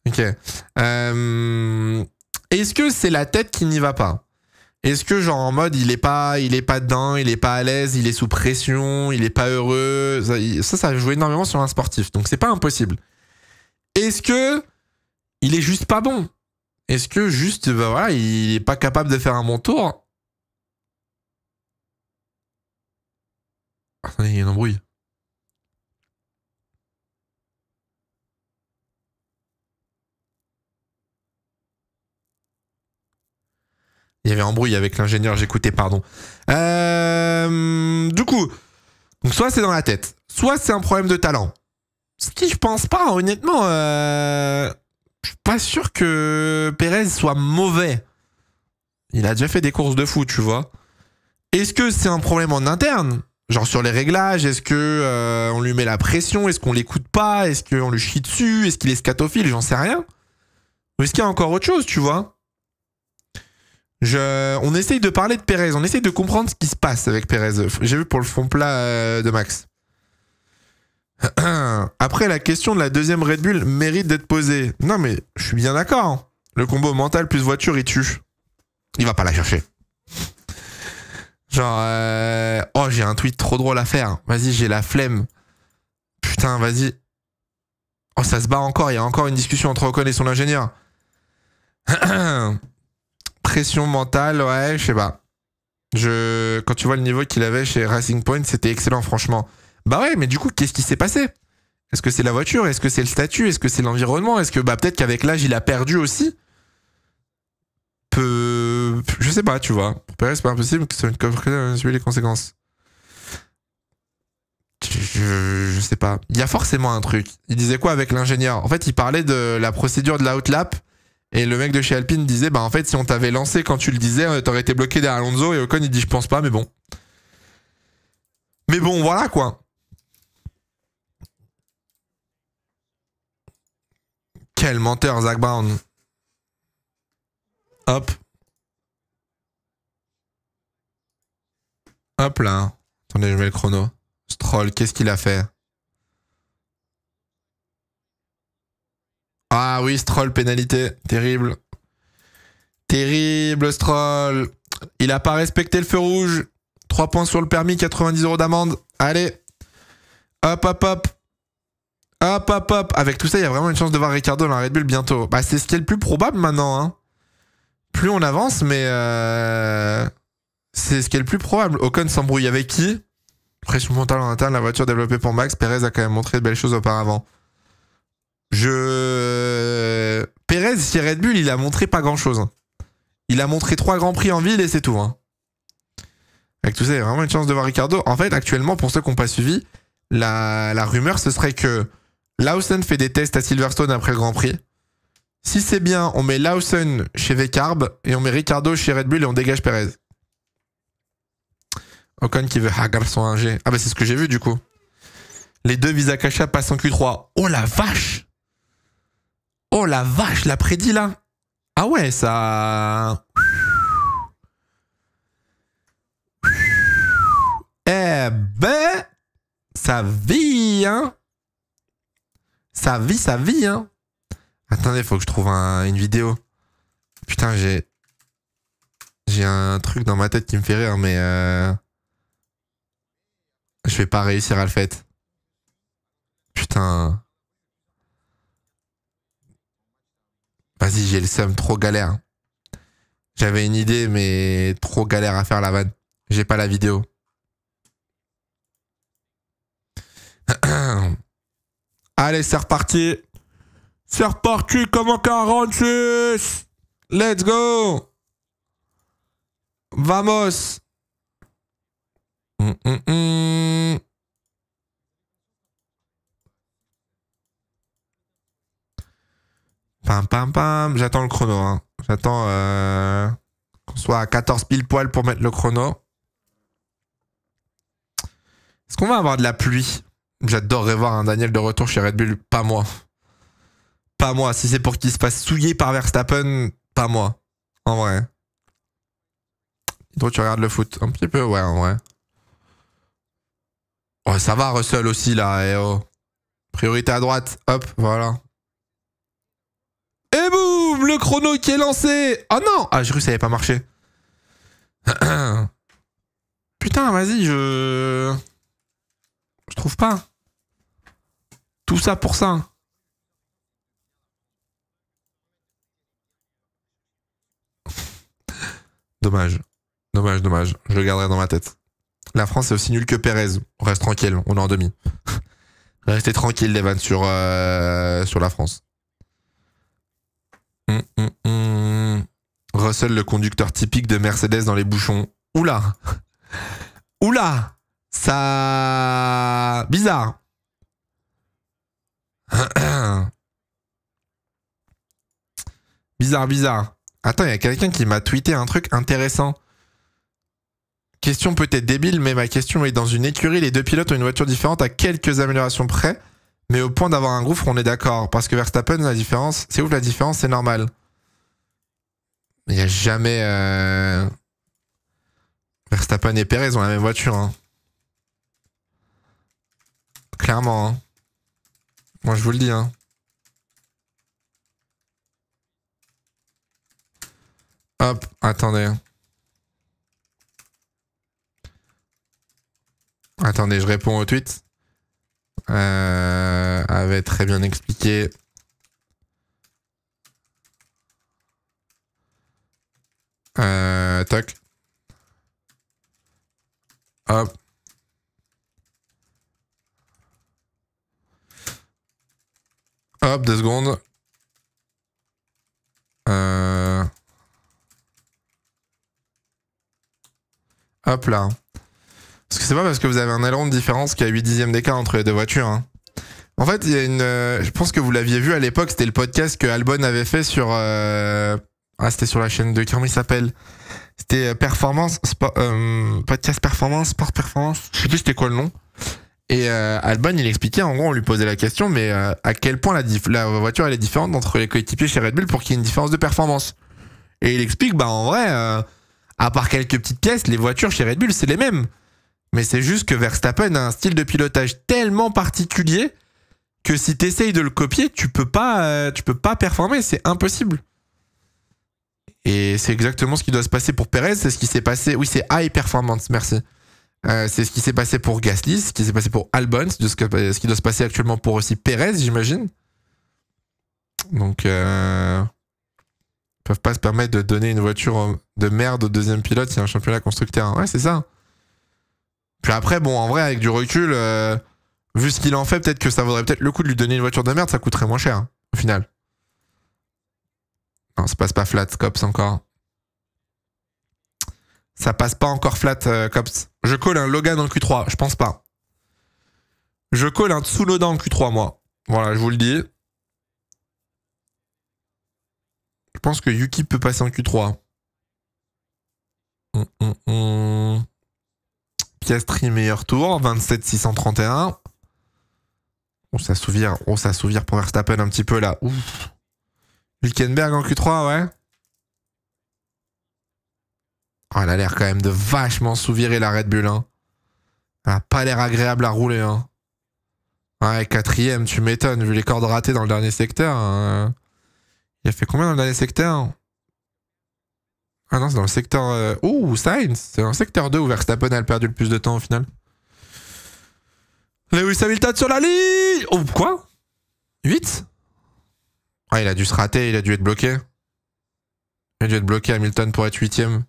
Ok. Est-ce que c'est la tête qui n'y va pas? Est-ce que genre en mode il est pas dedans, il est pas à l'aise, il est sous pression, il est pas heureux? Ça joue énormément sur un sportif, donc c'est pas impossible. Est-ce que il est juste pas bon? Est-ce que juste bah voilà, il est pas capable de faire un bon tour? Attendez, il y a une embrouille. Il y avait embrouille avec l'ingénieur, j'écoutais, pardon. Du coup, donc soit c'est dans la tête, soit c'est un problème de talent. Ce qui, je pense pas, honnêtement, je suis pas sûr que Pérez soit mauvais. Il a déjà fait des courses de foot, tu vois. Est-ce que c'est un problème en interne? Genre sur les réglages, est-ce que on lui met la pression? Est-ce qu'on l'écoute pas? Est-ce qu'on lui chie dessus? Est-ce qu'il est scatophile? J'en sais rien. Ou est-ce qu'il y a encore autre chose, tu vois? On essaye de parler de Pérez, on essaye de comprendre ce qui se passe avec Pérez. J'ai vu pour le fond plat de Max. Après, la question de la deuxième Red Bull mérite d'être posée. Non mais, je suis bien d'accord. Le combo mental plus voiture, il tue. Il va pas la chercher. Genre, oh, j'ai un tweet trop drôle à faire. Vas-y, j'ai la flemme. Putain, vas-y. Oh, ça se bat encore. Il y a encore une discussion entre Ocon et son ingénieur. Pression mentale, ouais, je sais pas. Quand tu vois le niveau qu'il avait chez Racing Point, c'était excellent, franchement. Bah ouais, mais du coup, qu'est-ce qui s'est passé? Est-ce que c'est la voiture? Est-ce que c'est le statut? Est-ce que c'est l'environnement? Est-ce que peut-être qu'avec l'âge, il a perdu aussi? Je sais pas, tu vois. Pour Pérez, c'est pas impossible que ce soit une coffre subir les conséquences. Je sais pas. Il y a forcément un truc. Il disait quoi avec l'ingénieur? En fait, il parlait de la procédure de l'outlap. Et le mec de chez Alpine disait, bah en fait, si on t'avait lancé quand tu le disais, t'aurais été bloqué derrière Alonso. Et Ocon, il dit, je pense pas, mais bon. Mais bon, voilà quoi. Quel menteur, Zach Brown. Hop. Hop là. Attendez, je mets le chrono. Stroll, qu'est-ce qu'il a fait? Ah oui, Stroll, pénalité. Terrible. Terrible, Stroll. Il a pas respecté le feu rouge. 3 points sur le permis, 90 € d'amende. Allez. Hop, hop, hop. Hop, hop, hop. Avec tout ça, il y a vraiment une chance de voir Ricardo dans la Red Bull bientôt. Bah, c'est ce qui est le plus probable maintenant, hein. Plus on avance, mais c'est ce qui est le plus probable. Ocon s'embrouille avec qui? Pression mentale en interne, la voiture développée pour Max. Pérez a quand même montré de belles choses auparavant. Pérez, chez Red Bull, il a montré pas grand-chose. Il a montré 3 grands prix en ville et c'est tout. Hein. Avec tout ça, il y a vraiment une chance de voir Ricardo. En fait, actuellement, pour ceux qui n'ont pas suivi, la rumeur, ce serait que Lawson fait des tests à Silverstone après le Grand Prix. Si c'est bien, on met Lawson chez V-Carb et on met Ricardo chez Red Bull et on dégage Pérez. Ocon qui veut hagar son 1G. Ah bah c'est ce que j'ai vu du coup. Les deux Visa-Cacha passent en Q3. Oh la vache! Oh la vache, l'a prédit là! Ah ouais, ça... Eh ben... Ça vit, hein! Ça vit, hein! Attendez, faut que je trouve une vidéo. Putain, j'ai un truc dans ma tête qui me fait rire, mais... Je vais pas réussir à le faire. Putain. Vas-y, j'ai le seum, trop galère. J'avais une idée, mais trop galère à faire la vanne. J'ai pas la vidéo. Allez, c'est reparti. C'est reparti comme en 46. Let's go. Vamos. Pam pam pam. J'attends le chrono. Hein. J'attends qu'on soit à 14 pile poil pour mettre le chrono. Est-ce qu'on va avoir de la pluie? J'adorerais voir un Daniel de retour chez Red Bull. Pas moi. Pas moi. Si c'est pour qu'il se fasse souiller par Verstappen, pas moi. En vrai. Toi, tu regardes le foot. Un petit peu, ouais, en vrai. Oh, ça va, Russell aussi, là. Eh oh. Priorité à droite. Hop, voilà. Et boum, le chrono qui est lancé. Oh non. Ah, j'ai cru que ça n'avait pas marché. Putain, vas-y, je trouve pas. Tout ça pour ça. Dommage. Dommage, dommage. Je le garderai dans ma tête. La France est aussi nulle que Pérez. On reste tranquille, on est en demi. Restez tranquille, les vannes, sur la France. Russell, le conducteur typique de Mercedes dans les bouchons. Oula. Oula. Ça... Bizarre. Bizarre. Attends, il y a quelqu'un qui m'a tweeté un truc intéressant. Question peut-être débile, mais ma question est: dans une écurie, les deux pilotes ont une voiture différente à quelques améliorations près, mais au point d'avoir un gouffre, on est d'accord. Parce que Verstappen, la différence, c'est ouf, la différence, c'est normal. Il n'y a jamais... Verstappen et Perez ont la même voiture. Hein. Clairement. Hein. Moi, je vous le dis. Hein. Hop, attendez. Attendez, je réponds au tweet. Avait très bien expliqué. Toc. Hop. Hop, 2 secondes. Hop là. Parce que c'est pas parce que vous avez un aileron de différence qu'il y a 8 dixièmes d'écart entre les deux voitures. Hein. En fait, il y a une... je pense que vous l'aviez vu à l'époque, c'était le podcast que Albon avait fait sur... Ah, c'était sur la chaîne de... Comment il s'appelle? C'était Performance... podcast Performance, Sport Performance. Je sais plus c'était quoi le nom. Et Albon, il expliquait, en gros, on lui posait la question, mais à quel point la voiture elle est différente entre les coéquipiers chez Red Bull pour qu'il y ait une différence de performance. Et il explique, bah en vrai, à part quelques petites pièces, les voitures chez Red Bull, c'est les mêmes. Mais c'est juste que Verstappen a un style de pilotage tellement particulier que si tu essayes de le copier, tu peux pas performer, c'est impossible. Et c'est exactement ce qui doit se passer pour Perez, c'est ce qui s'est passé... Oui, c'est high performance, merci. C'est ce qui s'est passé pour Gasly, ce qui s'est passé pour Albon, ce qui doit se passer actuellement pour aussi Perez, j'imagine. Donc, ils peuvent pas se permettre de donner une voiture de merde au deuxième pilote s'il y a un championnat constructeur. Ouais, c'est ça. Puis après, bon, en vrai, avec du recul, vu ce qu'il en fait, peut-être que ça vaudrait peut-être le coup de lui donner une voiture de merde, ça coûterait moins cher, au final. Non, ça passe pas flat, Cops, encore. Ça passe pas encore flat, Cops. Je colle un Logan dans le Q3, je pense pas. Je colle un Tsunoda en Q3, moi. Voilà, je vous le dis. Je pense que Yuki peut passer en Q3. Piastri, meilleur tour, 27 631. On s'assouvir pour Verstappen un petit peu là. Ouf. Hülkenberg en Q3, ouais. Oh, elle a l'air quand même de vachement souvirer la Red Bull. Hein. Elle a pas l'air agréable à rouler. Hein. Ouais, 4ème, tu m'étonnes, vu les cordes ratées dans le dernier secteur. Il a fait combien dans le dernier secteur? Ah non, c'est dans le secteur... Ouh, Sainz. C'est dans le secteur 2 où Verstappen a perdu le plus de temps au final. Lewis Hamilton sur la ligne. Oh, quoi? 8? Ah, il a dû se rater, il a dû être bloqué. Il a dû être bloqué, Hamilton, pour être 8ème.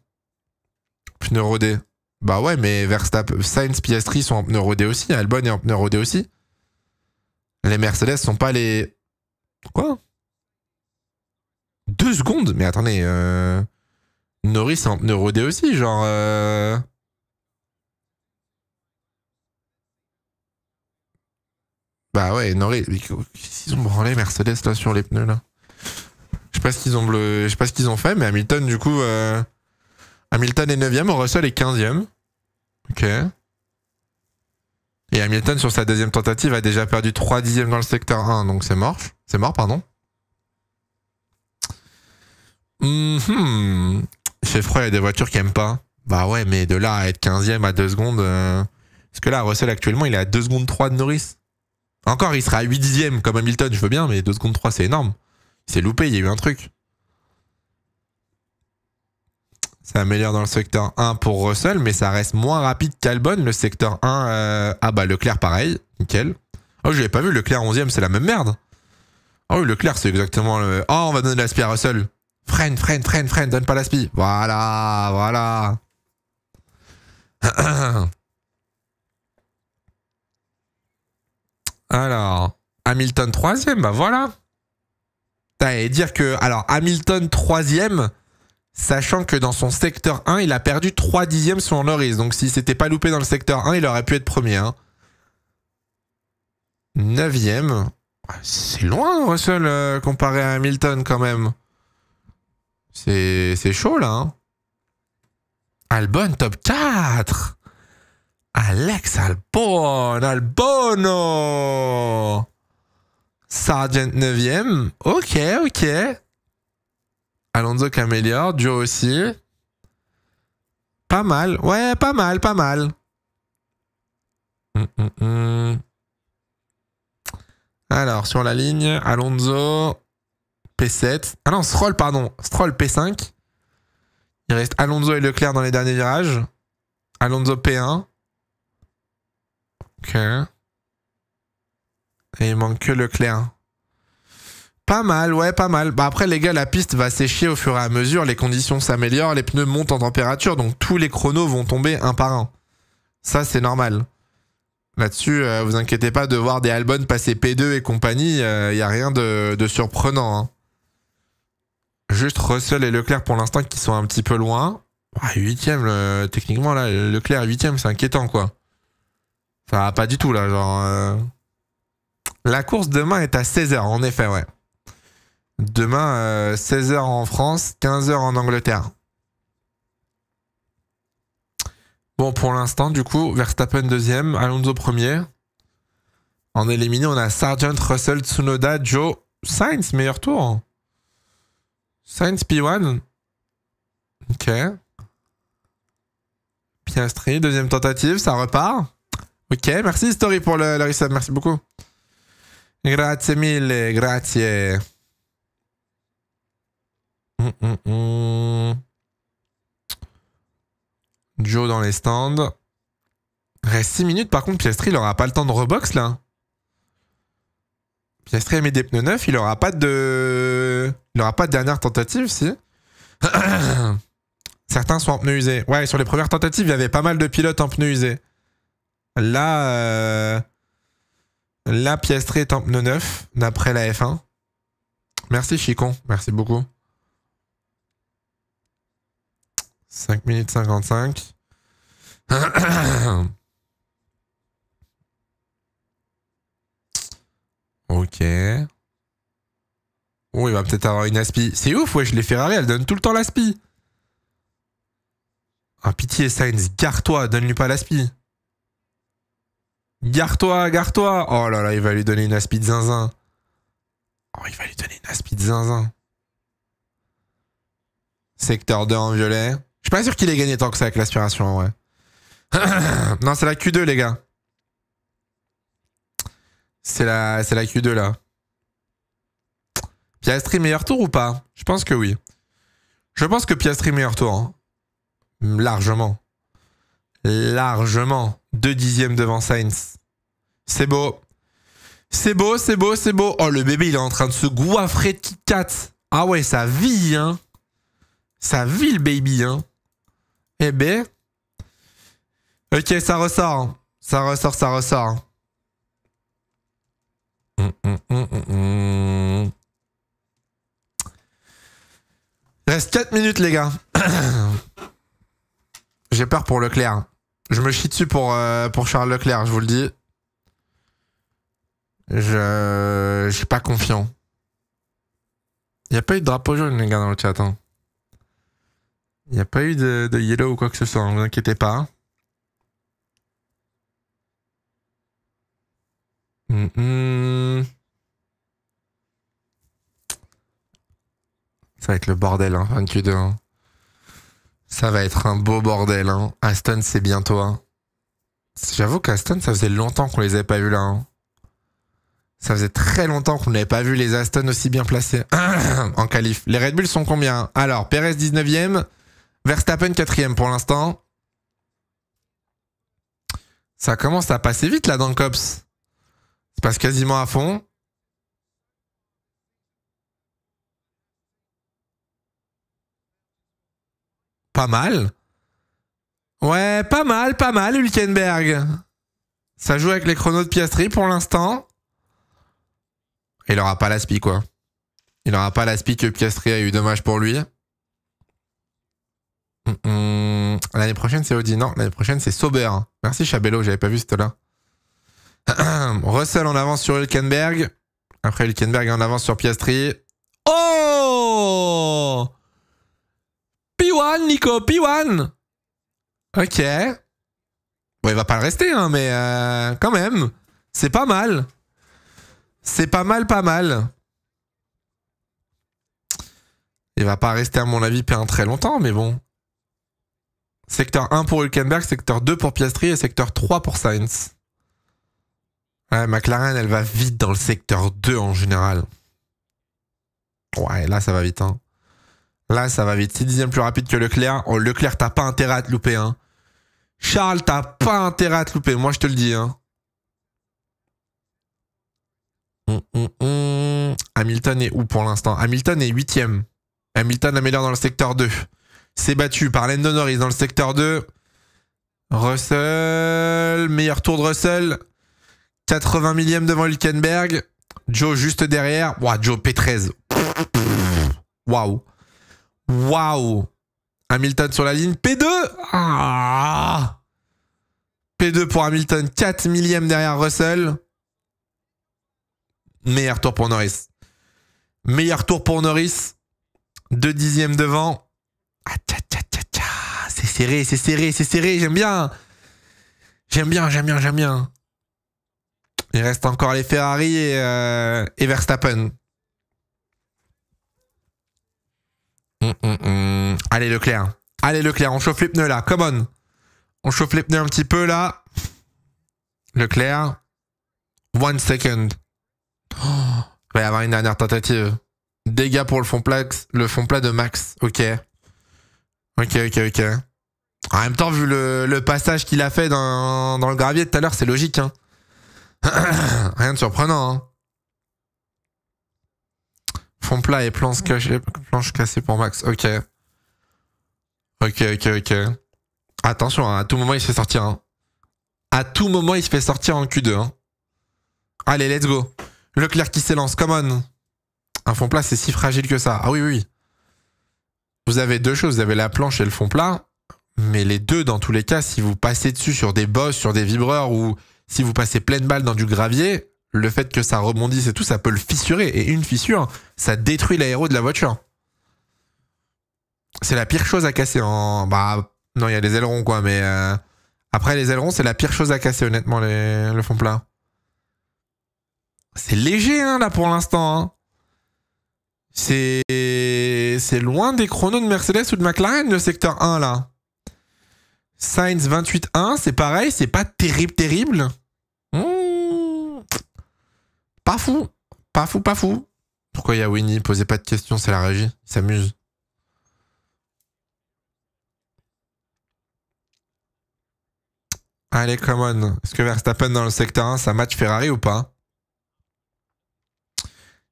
Pneu rodé. Bah ouais, mais Verstappen, Sainz, Piastri sont en pneu rodé aussi. Albon est en pneu rodé aussi. Les Mercedes sont pas les... Quoi? 2 secondes? Mais attendez, Norris est en pneu rodé aussi, genre... Bah ouais, Norris... Ils ont branlé Mercedes là sur les pneus là. Je sais pas ce qu'ils ont fait, mais Hamilton du coup... Hamilton est 9ème, Russell est 15ème. Ok. Et Hamilton sur sa deuxième tentative a déjà perdu 3 dixièmes dans le secteur 1, donc c'est mort. C'est mort, pardon. Il fait froid, il y a des voitures qui aiment pas. Bah ouais, mais de là à être 15ème à 2 secondes... Parce que là, Russell actuellement, il est à 2 secondes 3 de Norris. Encore, il sera à 8 dixièmes comme Hamilton, je veux bien, mais 2 secondes 3, c'est énorme. Il s'est loupé, il y a eu un truc. Ça améliore dans le secteur 1 pour Russell, mais ça reste moins rapide qu'Albon. Le secteur 1, ah bah Leclerc pareil, nickel. Oh, je l'avais pas vu, Leclerc 11ème, c'est la même merde. Oh oui, Leclerc, c'est exactement le... Oh, on va donner l'aspi à Russell. Freine, donne pas l'aspi. Voilà. Alors, Hamilton 3ème, bah voilà. Et dire que... Alors, Hamilton 3ème... Sachant que dans son secteur 1, il a perdu 3 dixièmes sur Norris. Donc s'il s'était pas loupé dans le secteur 1, il aurait pu être premier. Hein. 9e. C'est loin, Russell, comparé à Hamilton quand même. C'est chaud là. Hein. Albon, top 4. Alex Albon. Albono. Sargent 9e. Ok. Alonso qui améliore. Joe aussi. Pas mal. Ouais, pas mal. Alors, sur la ligne, Alonso, P7. Ah non, Stroll, pardon. Stroll, P5. Il reste Alonso et Leclerc dans les derniers virages. Alonso, P1. Ok. Et il manque que Leclerc. Pas mal, ouais, pas mal. Bah après, les gars, la piste va sécher au fur et à mesure. Les conditions s'améliorent, les pneus montent en température. Donc, tous les chronos vont tomber un par un. Ça, c'est normal. Là-dessus, vous inquiétez pas de voir des Albon passer P2 et compagnie. Il n'y a rien de surprenant. Hein. Juste Russell et Leclerc pour l'instant qui sont un petit peu loin. 8ème, techniquement, là, Leclerc 8ème, c'est inquiétant, quoi. Ça va pas du tout, là. Genre, La course demain est à 16h, en effet, ouais. Demain, 16h en France, 15h en Angleterre. Bon, pour l'instant, du coup, Verstappen 2e, Alonso 1er. En éliminé, on a Sargent, Russell, Tsunoda, Joe, Sainz, meilleur tour. Sainz P1. Ok. Piastri, 2e tentative, ça repart. Ok, merci Story pour le resub, merci beaucoup. Grazie mille, grazie. Joe dans les stands. Reste 6 minutes, par contre, Piastri, il aura pas le temps de rebox, là. Piastri a mis des pneus neufs, il aura pas de dernière tentative, si. Certains sont en pneus usés. Ouais, sur les premières tentatives, il y avait pas mal de pilotes en pneus usés. Là, Piastri est en pneu neuf, d'après la F1. Merci, Chicon. Merci beaucoup. 5 minutes 55. Ok. Oh, il va peut-être avoir une aspi. C'est ouf, wesh, les Ferrari, elles donnent tout le temps l'aspi. Ah, pitié, Sainz, gare-toi, donne-lui pas l'aspi. Gare-toi. Oh là là, il va lui donner une aspi de zinzin. Secteur 2 en violet. Je suis pas sûr qu'il ait gagné tant que ça avec l'aspiration, ouais. Non, c'est la Q2, les gars. C'est la Q2, là. Piastri, meilleur tour ou pas? Je pense que oui. Je pense que Piastri, meilleur tour. Hein. Largement. 2 dixièmes devant Sainz. C'est beau. Oh, le bébé, il est en train de se goiffrer de Kit Kat. Ah ouais, ça vit, hein. Ça vit, le baby, hein. Eh ben. Ok, ça ressort. Ça ressort. Il reste 4 minutes, les gars. J'ai peur pour Leclerc. Je me chie dessus pour Charles Leclerc, je vous le dis. Je suis pas confiant. Il n'y a pas eu de drapeau jaune, les gars, dans le chat. Hein. Il n'y a pas eu de yellow ou quoi que ce soit, ne vous inquiétez pas. Ça va être le bordel, hein, 22. Hein. Ça va être un beau bordel. Hein. Aston, c'est bientôt. Hein. J'avoue qu'Aston, ça faisait longtemps qu'on les avait pas vus là. Hein. Ça faisait très longtemps qu'on n'avait pas vu les Aston aussi bien placés en qualif. Les Red Bull sont combien? Alors, Perez 19e, Verstappen 4e pour l'instant. Ça commence à passer vite là dans le COPS. Ça passe quasiment à fond. Pas mal. Ouais, pas mal, Hülkenberg. Ça joue avec les chronos de Piastri pour l'instant. Il aura pas l'aspi, quoi. Il aura pas l'aspi que Piastri a eu. Dommage pour lui. L'année prochaine, c'est Audi. Non, l'année prochaine, c'est Sauber. Merci Chabello, j'avais pas vu ce là. Russell en avance sur Hülkenberg. Après Hülkenberg en avance sur Piastri. Oh P1, Nico, P1. Ok. Bon, il va pas le rester, hein, mais quand même. C'est pas mal. C'est pas mal, pas mal. Il va pas rester, à mon avis, P1 très longtemps, mais bon. Secteur 1 pour Hülkenberg, secteur 2 pour Piastri et secteur 3 pour Sainz. Ouais, McLaren, elle va vite dans le secteur 2 en général. Ouais, là, ça va vite. Hein. Là, ça va vite. 6 dixièmes plus rapide que Leclerc. Oh, Leclerc, t'as pas intérêt à te louper. Hein. Charles, t'as pas intérêt à te louper. Moi, je te le dis. Hein. Hamilton est où pour l'instant? Hamilton est 8ème. Hamilton améliore dans le secteur 2. C'est battu par Lando Norris dans le secteur 2. Russell, meilleur tour de Russell. 80 millième devant Hülkenberg. Joe juste derrière. Wow, Joe P13. Waouh. Waouh. Hamilton sur la ligne. P2. Ah. P2 pour Hamilton. 4 millième derrière Russell. Meilleur tour pour Norris. Meilleur tour pour Norris. 2 dixièmes devant. Ah, tcha, tcha, tcha, tcha. C'est serré, c'est serré, c'est serré. J'aime bien. J'aime bien, j'aime bien, j'aime bien. Il reste encore les Ferrari et Verstappen. Allez Leclerc. Allez Leclerc, on chauffe les pneus là. Come on. On chauffe les pneus un petit peu là. Leclerc. 1 second. Oh, il va y avoir une dernière tentative. Dégâts pour le fond plat de Max. Ok. Ok. En même temps, vu le passage qu'il a fait dans le gravier tout à l'heure, c'est logique. Hein. Rien de surprenant. Hein. Fond plat et planche cassée pour Max. Ok. Attention, hein, à tout moment, il se fait sortir. Hein. À tout moment, il se fait sortir en Q2. Hein. Allez, let's go. Leclerc qui s'élance, come on. Un fond plat, c'est si fragile que ça. Ah oui. Vous avez deux choses. Vous avez la planche et le fond plat. Mais les deux, dans tous les cas, si vous passez dessus sur des bosses, sur des vibreurs ou si vous passez pleine balle dans du gravier, le fait que ça rebondisse et tout, ça peut le fissurer. Et une fissure, ça détruit l'aéro de la voiture. C'est la pire chose à casser en... Bah, non, il y a les ailerons, quoi, mais... Après, les ailerons, c'est la pire chose à casser, honnêtement, le fond plat. C'est léger, hein, là, pour l'instant. Hein. C'est loin des chronos de Mercedes ou de McLaren, le secteur 1, là. Sainz 28-1, c'est pareil, c'est pas terrible. Pas fou. Pourquoi il y a Winnie? Posez pas de questions, c'est la régie. Il s'amuse. Allez, come on. Est-ce que Verstappen dans le secteur 1, ça match Ferrari ou pas?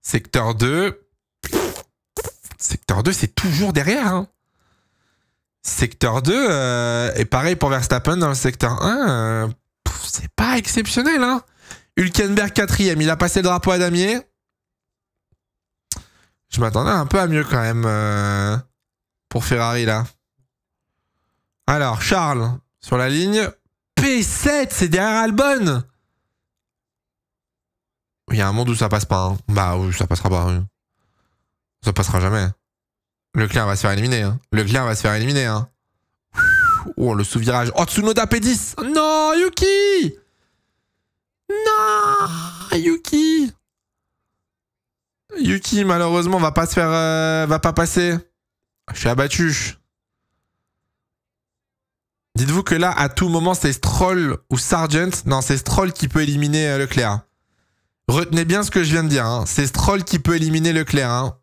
Secteur 2. Secteur 2, c'est toujours derrière. Hein. Secteur 2, et pareil pour Verstappen dans le secteur 1, c'est pas exceptionnel. Hein. Hülkenberg 4ème, il a passé le drapeau à damier. Je m'attendais un peu à mieux quand même pour Ferrari là. Alors, Charles, sur la ligne. P7, c'est derrière Albon. Il y a un monde où ça passe pas. Hein. Bah oui, ça passera pas. Oui. Ça passera jamais. Leclerc va se faire éliminer. Hein. Hein. Oh, le sous-virage. Oh, Tsunoda P10. Non, Yuki. Non, Yuki. Yuki, malheureusement, va pas se faire... va pas passer. Je suis abattu. Dites-vous que là, à tout moment, c'est Stroll ou Sargent. Non, c'est Stroll qui peut éliminer Leclerc. Retenez bien ce que je viens de dire. Hein. C'est Stroll qui peut éliminer Leclerc. Hein.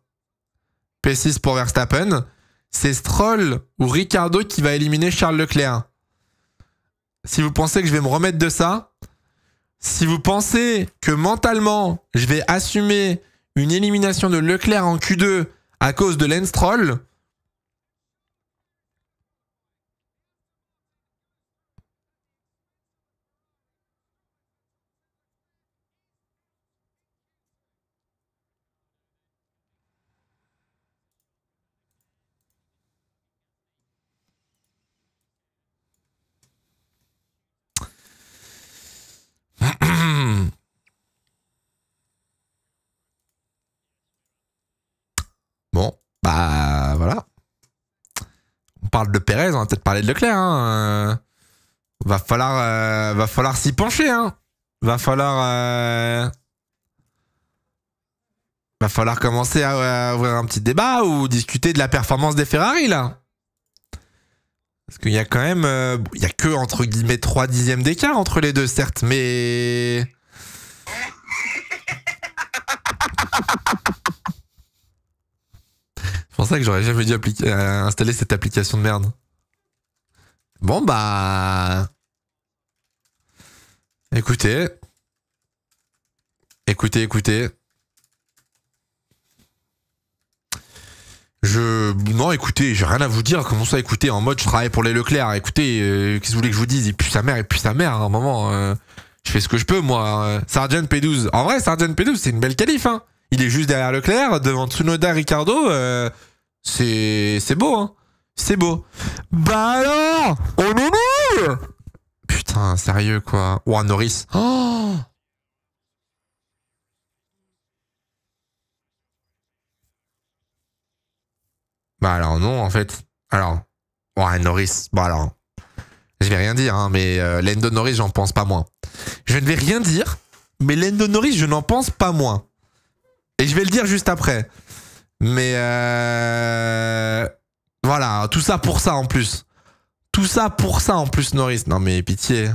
P6 pour Verstappen. C'est Stroll ou Ricciardo qui va éliminer Charles Leclerc. Si vous pensez que je vais me remettre de ça, si vous pensez que mentalement, je vais assumer une élimination de Leclerc en Q2 à cause de Lance Stroll, parle de Perez, on va peut-être parler de Leclerc. Hein. Va falloir s'y pencher. Hein. Va falloir commencer à ouvrir un petit débat ou discuter de la performance des Ferrari, là. Parce qu'il y a quand même... il y a que, entre guillemets, 3 dixièmes d'écart entre les deux, certes, mais... C'est pour ça que j'aurais jamais dû installer cette application de merde. Bon, bah... Écoutez. Non, écoutez, j'ai rien à vous dire. Comment ça, écoutez, en mode je travaille pour les Leclerc. Écoutez, qu'est-ce que vous voulez que je vous dise? Il pue sa mère, à un moment. Je fais ce que je peux, moi. Sargent P12. En vrai, Sargent P12, c'est une belle qualif, hein. Il est juste derrière Leclerc, devant Tsunoda, Ricardo. C'est beau, hein. C'est beau. Bah alors, on est nul! Putain, sérieux, quoi. Ouah, Norris. Oh! Bah alors non, en fait. Alors, ouais, Norris. Bon alors, je vais rien dire, hein, mais Lando Norris, j'en pense pas moins. Je ne vais rien dire, mais Lando Norris, je n'en pense pas moins. Et je vais le dire juste après. Mais voilà, tout ça pour ça en plus. Tout ça pour ça en plus, Norris. Non mais pitié.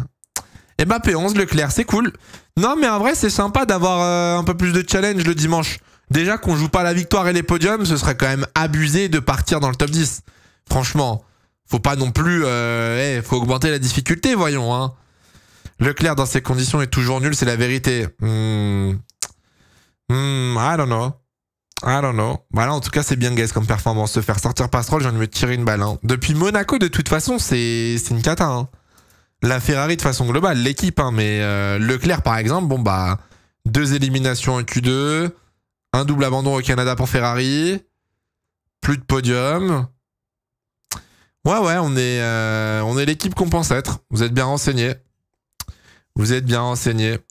Et bah P11, Leclerc, c'est cool. Non mais en vrai, c'est sympa d'avoir un peu plus de challenge le dimanche. Déjà qu'on joue pas la victoire et les podiums, ce serait quand même abusé de partir dans le top 10. Franchement, faut pas non plus... faut augmenter la difficulté, voyons. Hein. Leclerc dans ces conditions est toujours nul, c'est la vérité. I don't know. Bah là, en tout cas, c'est bien guess comme performance. Se faire sortir par Stroll, j'ai envie de me tirer une balle. Hein. Depuis Monaco, de toute façon, c'est une cata. Hein. La Ferrari de façon globale, l'équipe. Hein, mais Leclerc, par exemple, bon bah... 2 éliminations en Q2... Un double abandon au Canada pour Ferrari. Plus de podium. Ouais, on est l'équipe qu'on pense être. Vous êtes bien renseignés.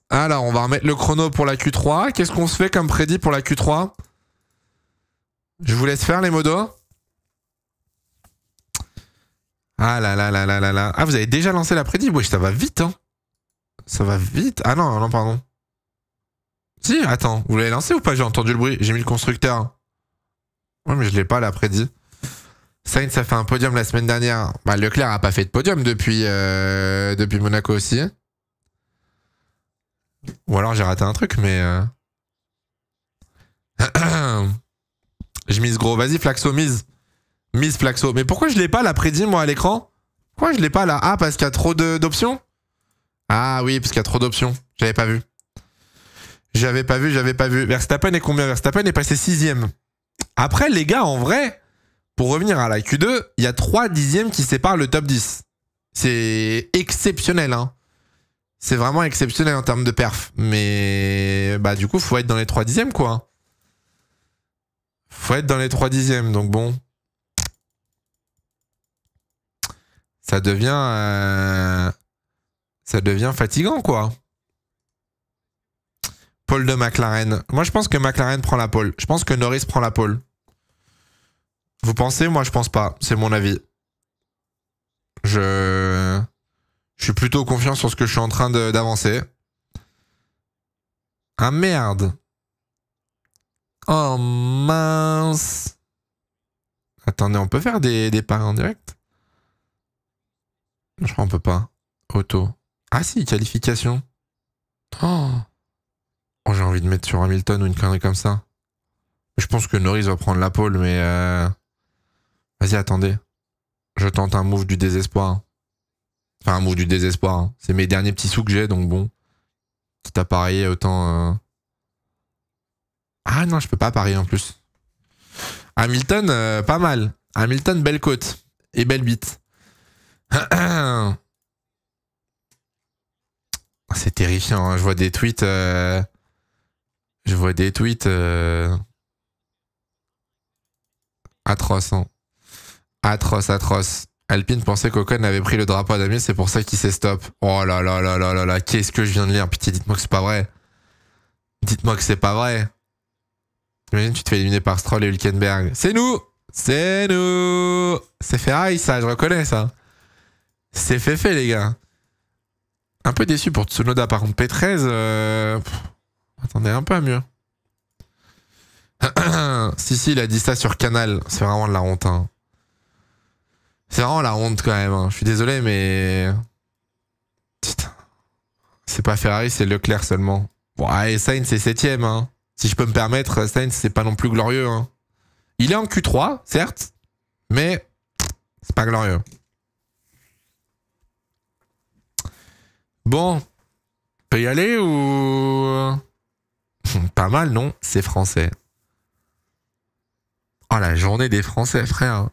Alors, on va remettre le chrono pour la Q3. Qu'est-ce qu'on se fait comme prédit pour la Q3? Je vous laisse faire les modos. Ah là là là là là là. Ah, vous avez déjà lancé la prédit? Oui, ça va vite, hein. Ça va vite. Ah non, pardon. Si, attends, vous l'avez lancé ou pas? J'ai entendu le bruit, j'ai mis le constructeur. Ouais, mais je l'ai pas là, prédit. Sainz a fait un podium la semaine dernière. Bah, Leclerc a pas fait de podium depuis Monaco aussi. Ou alors j'ai raté un truc, mais... Je mise gros, vas-y Flaxo, mise. Mise Flaxo. Mais pourquoi je l'ai pas la prédit, moi, à l'écran? Pourquoi je l'ai pas là? Ah, parce qu'il y a trop d'options? Ah oui, parce qu'il y a trop d'options. J'avais pas vu. J'avais pas vu. Verstappen est combien? Verstappen est passé 6ème. Après, les gars, en vrai, pour revenir à la Q2, il y a 3 dixièmes qui séparent le top 10. C'est exceptionnel, hein. C'est vraiment exceptionnel en termes de perf. Mais, bah, du coup, faut être dans les 3 dixièmes, quoi. Faut être dans les 3 dixièmes, donc bon. Ça devient fatigant, quoi. Pole de McLaren. Moi, je pense que McLaren prend la pole. Je pense que Norris prend la pole. Vous pensez? Moi, je pense pas. C'est mon avis. Je suis plutôt confiant sur ce que je suis en train d'avancer. Ah merde. Oh mince. Attendez, on peut faire des paris en direct? Je crois qu'on peut pas. Auto. Ah si, qualification. Oh, j'ai envie de mettre sur Hamilton ou une connerie comme ça. Je pense que Norris va prendre la pole, mais... Vas-y, attendez. Je tente un move du désespoir. Enfin, un move du désespoir. Hein. C'est mes derniers petits sous que j'ai, donc bon. Quitte à parier, autant... Ah non, je peux pas parier en plus. Hamilton, pas mal. Hamilton, belle côte. Et belle bite. C'est terrifiant, hein. Je vois des tweets... Atroce, hein. Atroce. Alpine pensait qu'Ocon avait pris le drapeau à Damien, c'est pour ça qu'il s'est stop. Oh là là là là là là, qu'est-ce que je viens de lire? Pitié, dites-moi que c'est pas vrai. Dites-moi que c'est pas vrai. Imagine, tu te fais éliminer par Stroll et Hülkenberg. C'est nous! C'est nous. C'est Ferrari, ça, je reconnais ça. C'est fait, les gars. Un peu déçu pour Tsunoda, par contre. P13, attendez un peu à mieux. Si, il a dit ça sur Canal. C'est vraiment de la honte. Hein. C'est vraiment la honte quand même. Hein. Je suis désolé, mais... Putain. C'est pas Ferrari, c'est Leclerc seulement. Bon, allez, Sainz, c'est 7ème. Hein. Si je peux me permettre, Sainz, c'est pas non plus glorieux. Hein. Il est en Q3, certes, mais c'est pas glorieux. Bon, peut y aller ou... Pas mal, non? C'est français. Oh, la journée des Français, frère.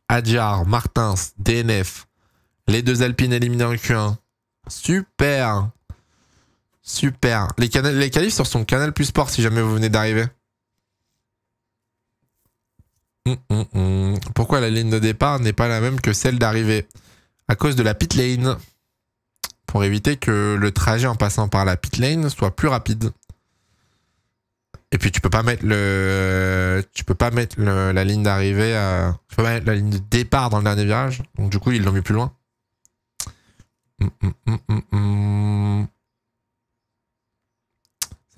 Adjar, Martins, DNF. Les deux Alpines éliminées en Q1. Super. Super. Les qualifs sur son Canal Plus Sport si jamais vous venez d'arriver. Pourquoi la ligne de départ n'est pas la même que celle d'arrivée? À cause de la pit lane. Pour éviter que le trajet en passant par la pit lane soit plus rapide. Et puis tu peux pas mettre la ligne d'arrivée tu peux pas mettre la ligne de départ dans le dernier virage. Donc du coup ils l'ont mis plus loin. C'est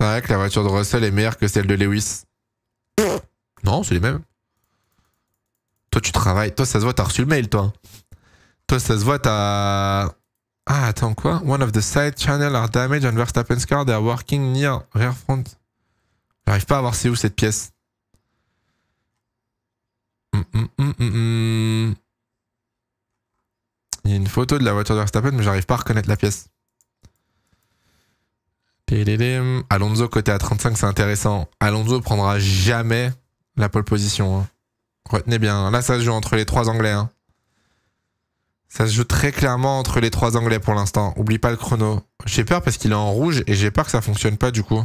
vrai que la voiture de Russell est meilleure que celle de Lewis. Non, c'est les mêmes. Toi tu travailles. Toi ça se voit, t'as reçu le mail toi. Toi ça se voit, t'as... Ah attends quoi? One of the side channels are damaged on Verstappen's car. They are working near rear front. J'arrive pas à voir c'est où cette pièce. Il y a une photo de la voiture de Verstappen, mais j'arrive pas à reconnaître la pièce. Alonso côté A35, c'est intéressant. Alonso prendra jamais la pole position. Hein. Retenez bien. Là, ça se joue entre les trois Anglais. Hein. Ça se joue très clairement entre les trois Anglais pour l'instant. Oublie pas le chrono. J'ai peur parce qu'il est en rouge et j'ai peur que ça fonctionne pas du coup.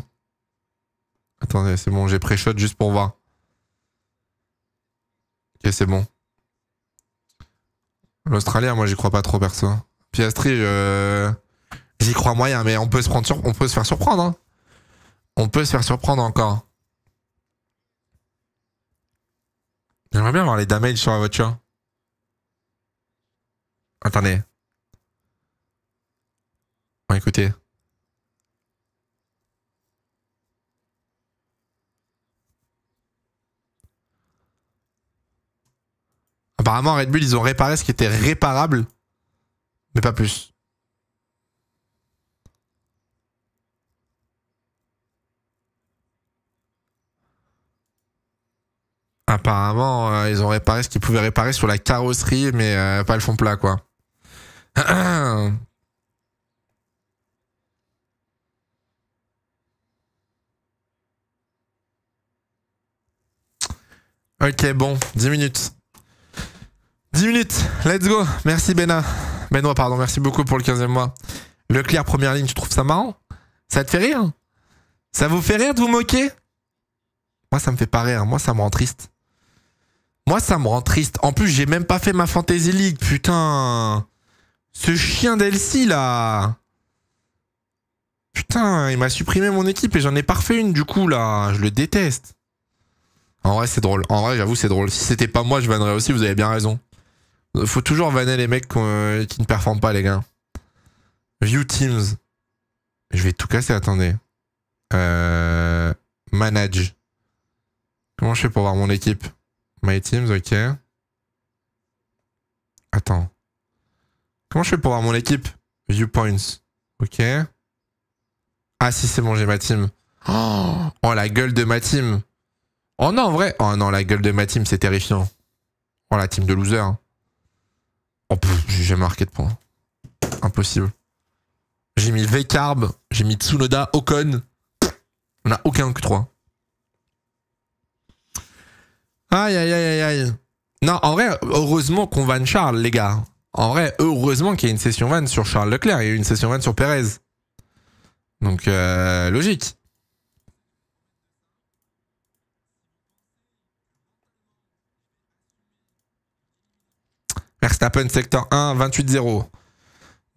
Attendez, c'est bon, j'ai pré-shot juste pour voir. Ok, c'est bon. L'Australien, moi, j'y crois pas trop, perso. Piastri, j'y crois moyen, mais on peut se faire surprendre. Hein. On peut se faire surprendre encore. J'aimerais bien voir les damages sur la voiture. Attendez. Bon, écoutez. Apparemment, Red Bull, ils ont réparé ce qui était réparable. Mais pas plus. Apparemment, ils ont réparé ce qu'ils pouvaient réparer sur la carrosserie, mais pas le fond plat, quoi. Ok, bon, 10 minutes. 10 minutes, let's go. Merci Benoît, pardon, merci beaucoup pour le 15e mois. Leclerc, première ligne, tu trouves ça marrant? Ça te fait rire? Ça vous fait rire de vous moquer? Moi, ça me fait pas rire, moi, ça me rend triste. Moi, ça me rend triste. En plus, j'ai même pas fait ma Fantasy League, putain. Ce chien d'Elsie, là. Putain, il m'a supprimé mon équipe et j'en ai pas refait une, du coup, là. Je le déteste. En vrai, c'est drôle. En vrai, j'avoue, c'est drôle. Si c'était pas moi, je vannerais aussi, vous avez bien raison. Faut toujours vanner les mecs qui ne performent pas, les gars. View Teams. Je vais tout casser, attendez. Manage. Comment je fais pour voir mon équipe? My Teams, ok. Attends. Comment je fais pour voir mon équipe? Viewpoints. Ok. Ah si, c'est bon, j'ai ma team. Oh, la gueule de ma team. Oh non, en vrai. Oh non, la gueule de ma team, c'est terrifiant. Oh, la team de loser. Oh, j'ai jamais marqué de points. Impossible. J'ai mis V-Carb, j'ai mis Tsunoda, Ocon. On a aucun Q3. Aïe, aïe, aïe, aïe. Non, en vrai, heureusement qu'on vanne Charles, les gars. En vrai, heureusement qu'il y a une session vanne sur Charles Leclerc et une session vanne sur Perez. Donc, logique. Verstappen, secteur 1, 28-0.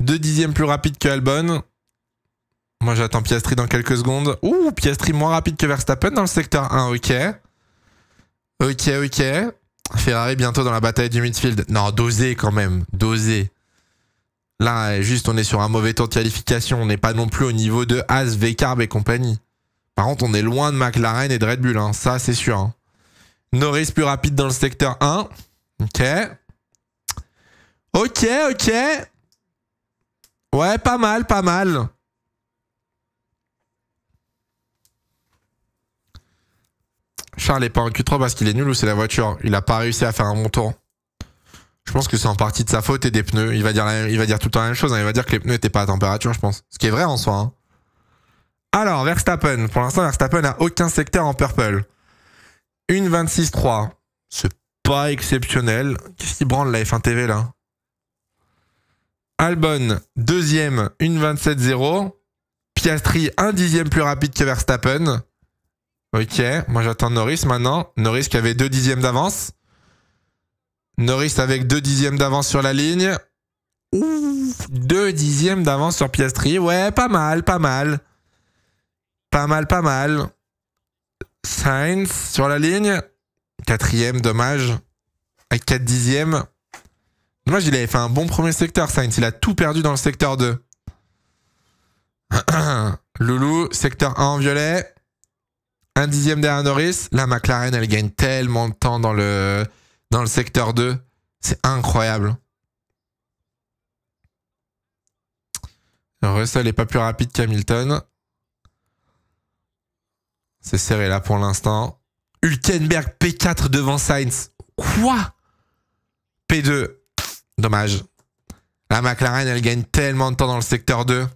2 dixièmes plus rapide que Albon. Moi, j'attends Piastri dans quelques secondes. Ouh, Piastri moins rapide que Verstappen dans le secteur 1, ok. Ok. Ferrari bientôt dans la bataille du midfield. Non, doser quand même. Doser. Là, juste, on est sur un mauvais tour de qualification. On n'est pas non plus au niveau de Haas, V-Carb et compagnie. Par contre, on est loin de McLaren et de Red Bull. Hein. Ça, c'est sûr. Hein. Norris plus rapide dans le secteur 1. Ok. Ok, ok. Ouais, pas mal, pas mal. Charles est pas en Q3 parce qu'il est nul ou c'est la voiture? Il a pas réussi à faire un bon tour. Je pense que c'est en partie de sa faute et des pneus. Il va dire tout le temps la même chose. Hein. Il va dire que les pneus n'étaient pas à température, je pense. Ce qui est vrai en soi. Hein. Alors, Verstappen. Pour l'instant, Verstappen n'a aucun secteur en purple. Une 26-3. C'est pas exceptionnel. Qu'est-ce qui branle la F1 TV là? Albon, deuxième, une 27-0. Piastri, un dixième plus rapide que Verstappen. Ok, moi j'attends Norris maintenant. Norris qui avait 2 dixièmes d'avance. Norris avec 2 dixièmes d'avance sur la ligne. Ouh, 2 dixièmes d'avance sur Piastri. Ouais, pas mal, pas mal. Pas mal, pas mal. Sainz sur la ligne. 4e, dommage. Avec 4 dixièmes. Dommage, il avait fait un bon premier secteur, Sainz. Il a tout perdu dans le secteur 2. Loulou, secteur 1 en violet. 1 dixième derrière Norris. La McLaren, elle gagne tellement de temps dans le secteur 2. C'est incroyable. Russell n'est pas plus rapide qu'Hamilton. C'est serré là pour l'instant. Hülkenberg P4 devant Sainz. Quoi? P2. Dommage. La McLaren, elle gagne tellement de temps dans le secteur 2.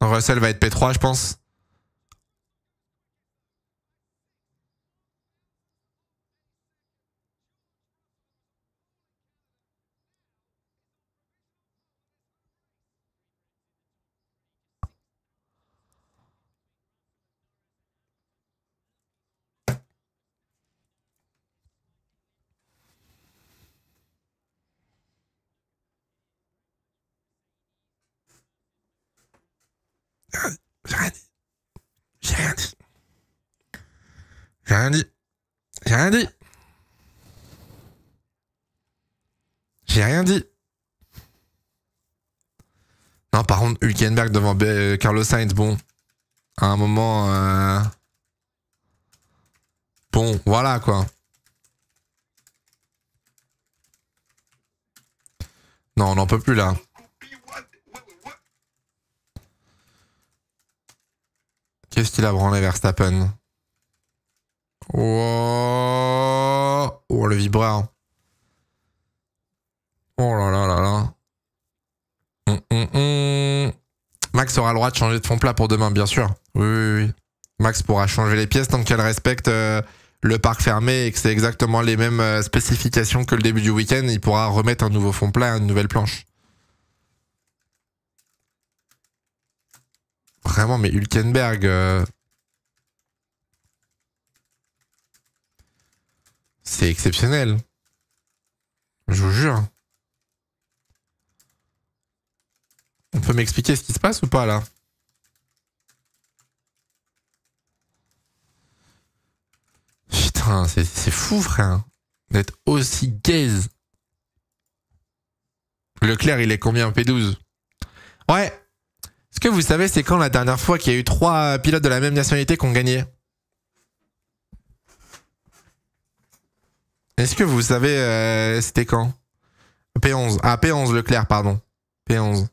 Russell va être P3, je pense. J'ai rien dit. J'ai rien dit. J'ai rien dit. J'ai rien dit. J'ai rien dit. Non, par contre, Hülkenberg devant Carlos Sainz, bon. À un moment... Bon, voilà, quoi. Non, on n'en peut plus, là. Qu'est-ce qu'il a branlé Verstappen? Oh, oh, le vibreur. Oh là là là là. Max aura le droit de changer de fond plat pour demain, bien sûr. Oui, oui, oui. Max pourra changer les pièces tant qu'elle respecte le parc fermé et que c'est exactement les mêmes spécifications que le début du week-end. Il pourra remettre un nouveau fond plat, une nouvelle planche. Vraiment, mais Hülkenberg... C'est exceptionnel. Je vous jure. On peut m'expliquer ce qui se passe ou pas, là? Putain, c'est fou, frère. D'être aussi gaze. Leclerc, il est combien P12? Ouais. Est-ce que vous savez, c'est quand la dernière fois qu'il y a eu 3 pilotes de la même nationalité qui ont gagné? Est-ce que vous savez, c'était quand? P11. Ah, P11, Leclerc, pardon. P11.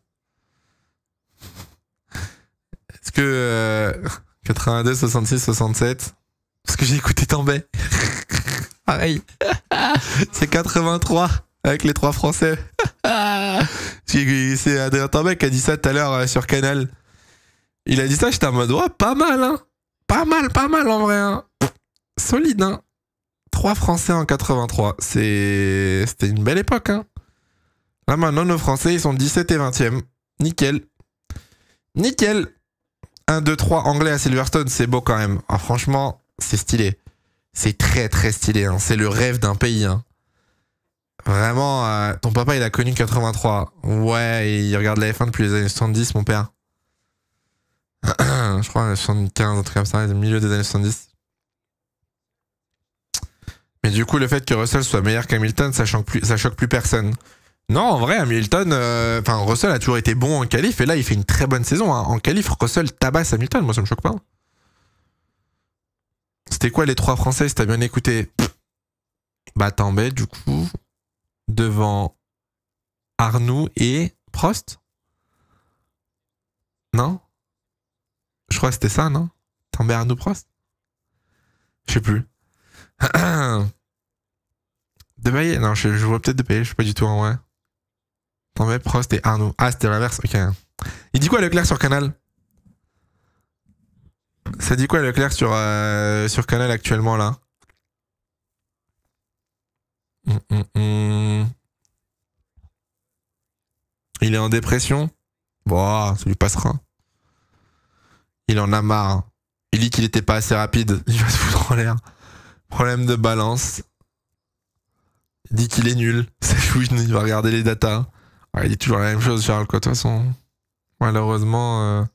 Est-ce que 82, 66, 67? Parce que j'ai écouté Tambay. Pareil. C'est 83 avec les 3 Français. C'est Adrien Tambay qui a dit ça tout à l'heure sur Canal. Il a dit ça, j'étais en mode, ouais, pas mal, hein. Pas mal en vrai, hein. Solide, hein. 3 Français en 83. C'était une belle époque, hein. Là maintenant, nos Français, ils sont 17 et 20e. Nickel. Nickel. 1, 2, 3 anglais à Silverstone, c'est beau quand même. Ah, franchement, c'est stylé. C'est très très stylé, hein. C'est le rêve d'un pays, hein. Vraiment, ton papa, il a connu 83. Ouais, il regarde la F1 depuis les années 70, mon père. Je crois 75, un truc comme ça, au milieu des années 70. Mais du coup, le fait que Russell soit meilleur qu'Hamilton, ça choque plus personne. Non, en vrai, Hamilton, Russell a toujours été bon en qualif, et là, il fait une très bonne saison. Hein. En qualif, Russell tabasse Hamilton, moi, ça me choque pas. C'était quoi les 3 Français, si t'as bien écouté? Bah, Tambay, du coup, devant Arnoux et Prost? Non? Je crois que c'était ça, non? Tambay, Arnoux, Prost? Je sais plus. De Baillet? Non, je vois peut-être de Baillet, je sais pas du tout en vrai. Tambay, Prost et Arnoux. Ah, c'était l'inverse, ok. Il dit quoi Leclerc sur Canal? Ça dit quoi Leclerc sur Canal actuellement là? Il est en dépression? Bon, ça lui passera. Il en a marre. Il dit qu'il était pas assez rapide. Il va se foutre en l'air. Problème de balance. Il dit qu'il est nul. C'est chouine, il va regarder les datas. Ouais, il dit toujours la même chose, Charles, quoi, de toute façon. Malheureusement.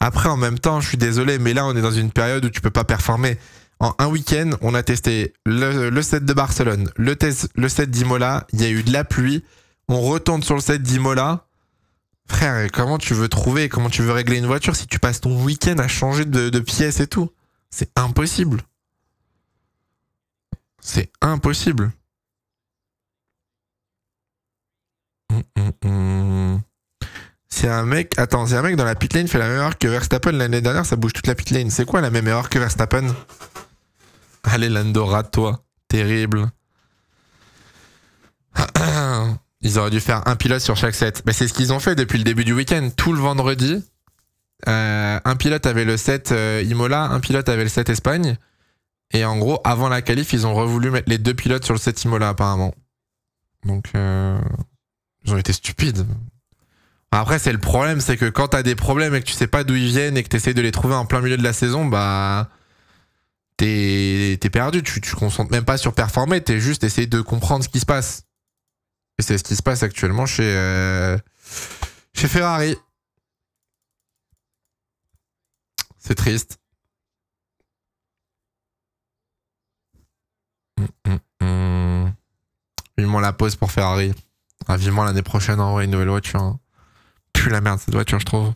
Après, en même temps, je suis désolé, mais là, on est dans une période où tu peux pas performer. En un week-end, on a testé le set de Barcelone, le set d'Imola, il y a eu de la pluie. On retourne sur le set d'Imola. Frère, comment tu veux régler une voiture si tu passes ton week-end à changer de pièces et tout? C'est impossible. C'est impossible. Si un mec dans la pit lane fait la même erreur que Verstappen l'année dernière, ça bouge toute la pit lane. C'est quoi la même erreur que Verstappen? Allez, Lando, rate-toi. Terrible. Ils auraient dû faire un pilote sur chaque set. Mais c'est ce qu'ils ont fait depuis le début du week-end. Tout le vendredi, un pilote avait le set Imola, un pilote avait le set Espagne. Et en gros, avant la qualif, ils ont revoulu mettre les 2 pilotes sur le set Imola apparemment. Donc, ils ont été stupides. Après, c'est le problème, c'est que quand t'as des problèmes et que tu sais pas d'où ils viennent et que t'essayes de les trouver en plein milieu de la saison, bah... T'es perdu, tu concentres même pas sur performer, t'es juste essayer de comprendre ce qui se passe. Et c'est ce qui se passe actuellement chez Ferrari. C'est triste. Vivement la pause pour Ferrari. Ah, vivement l'année prochaine, en vrai, une nouvelle voiture. Hein. Pue la merde cette voiture, je trouve.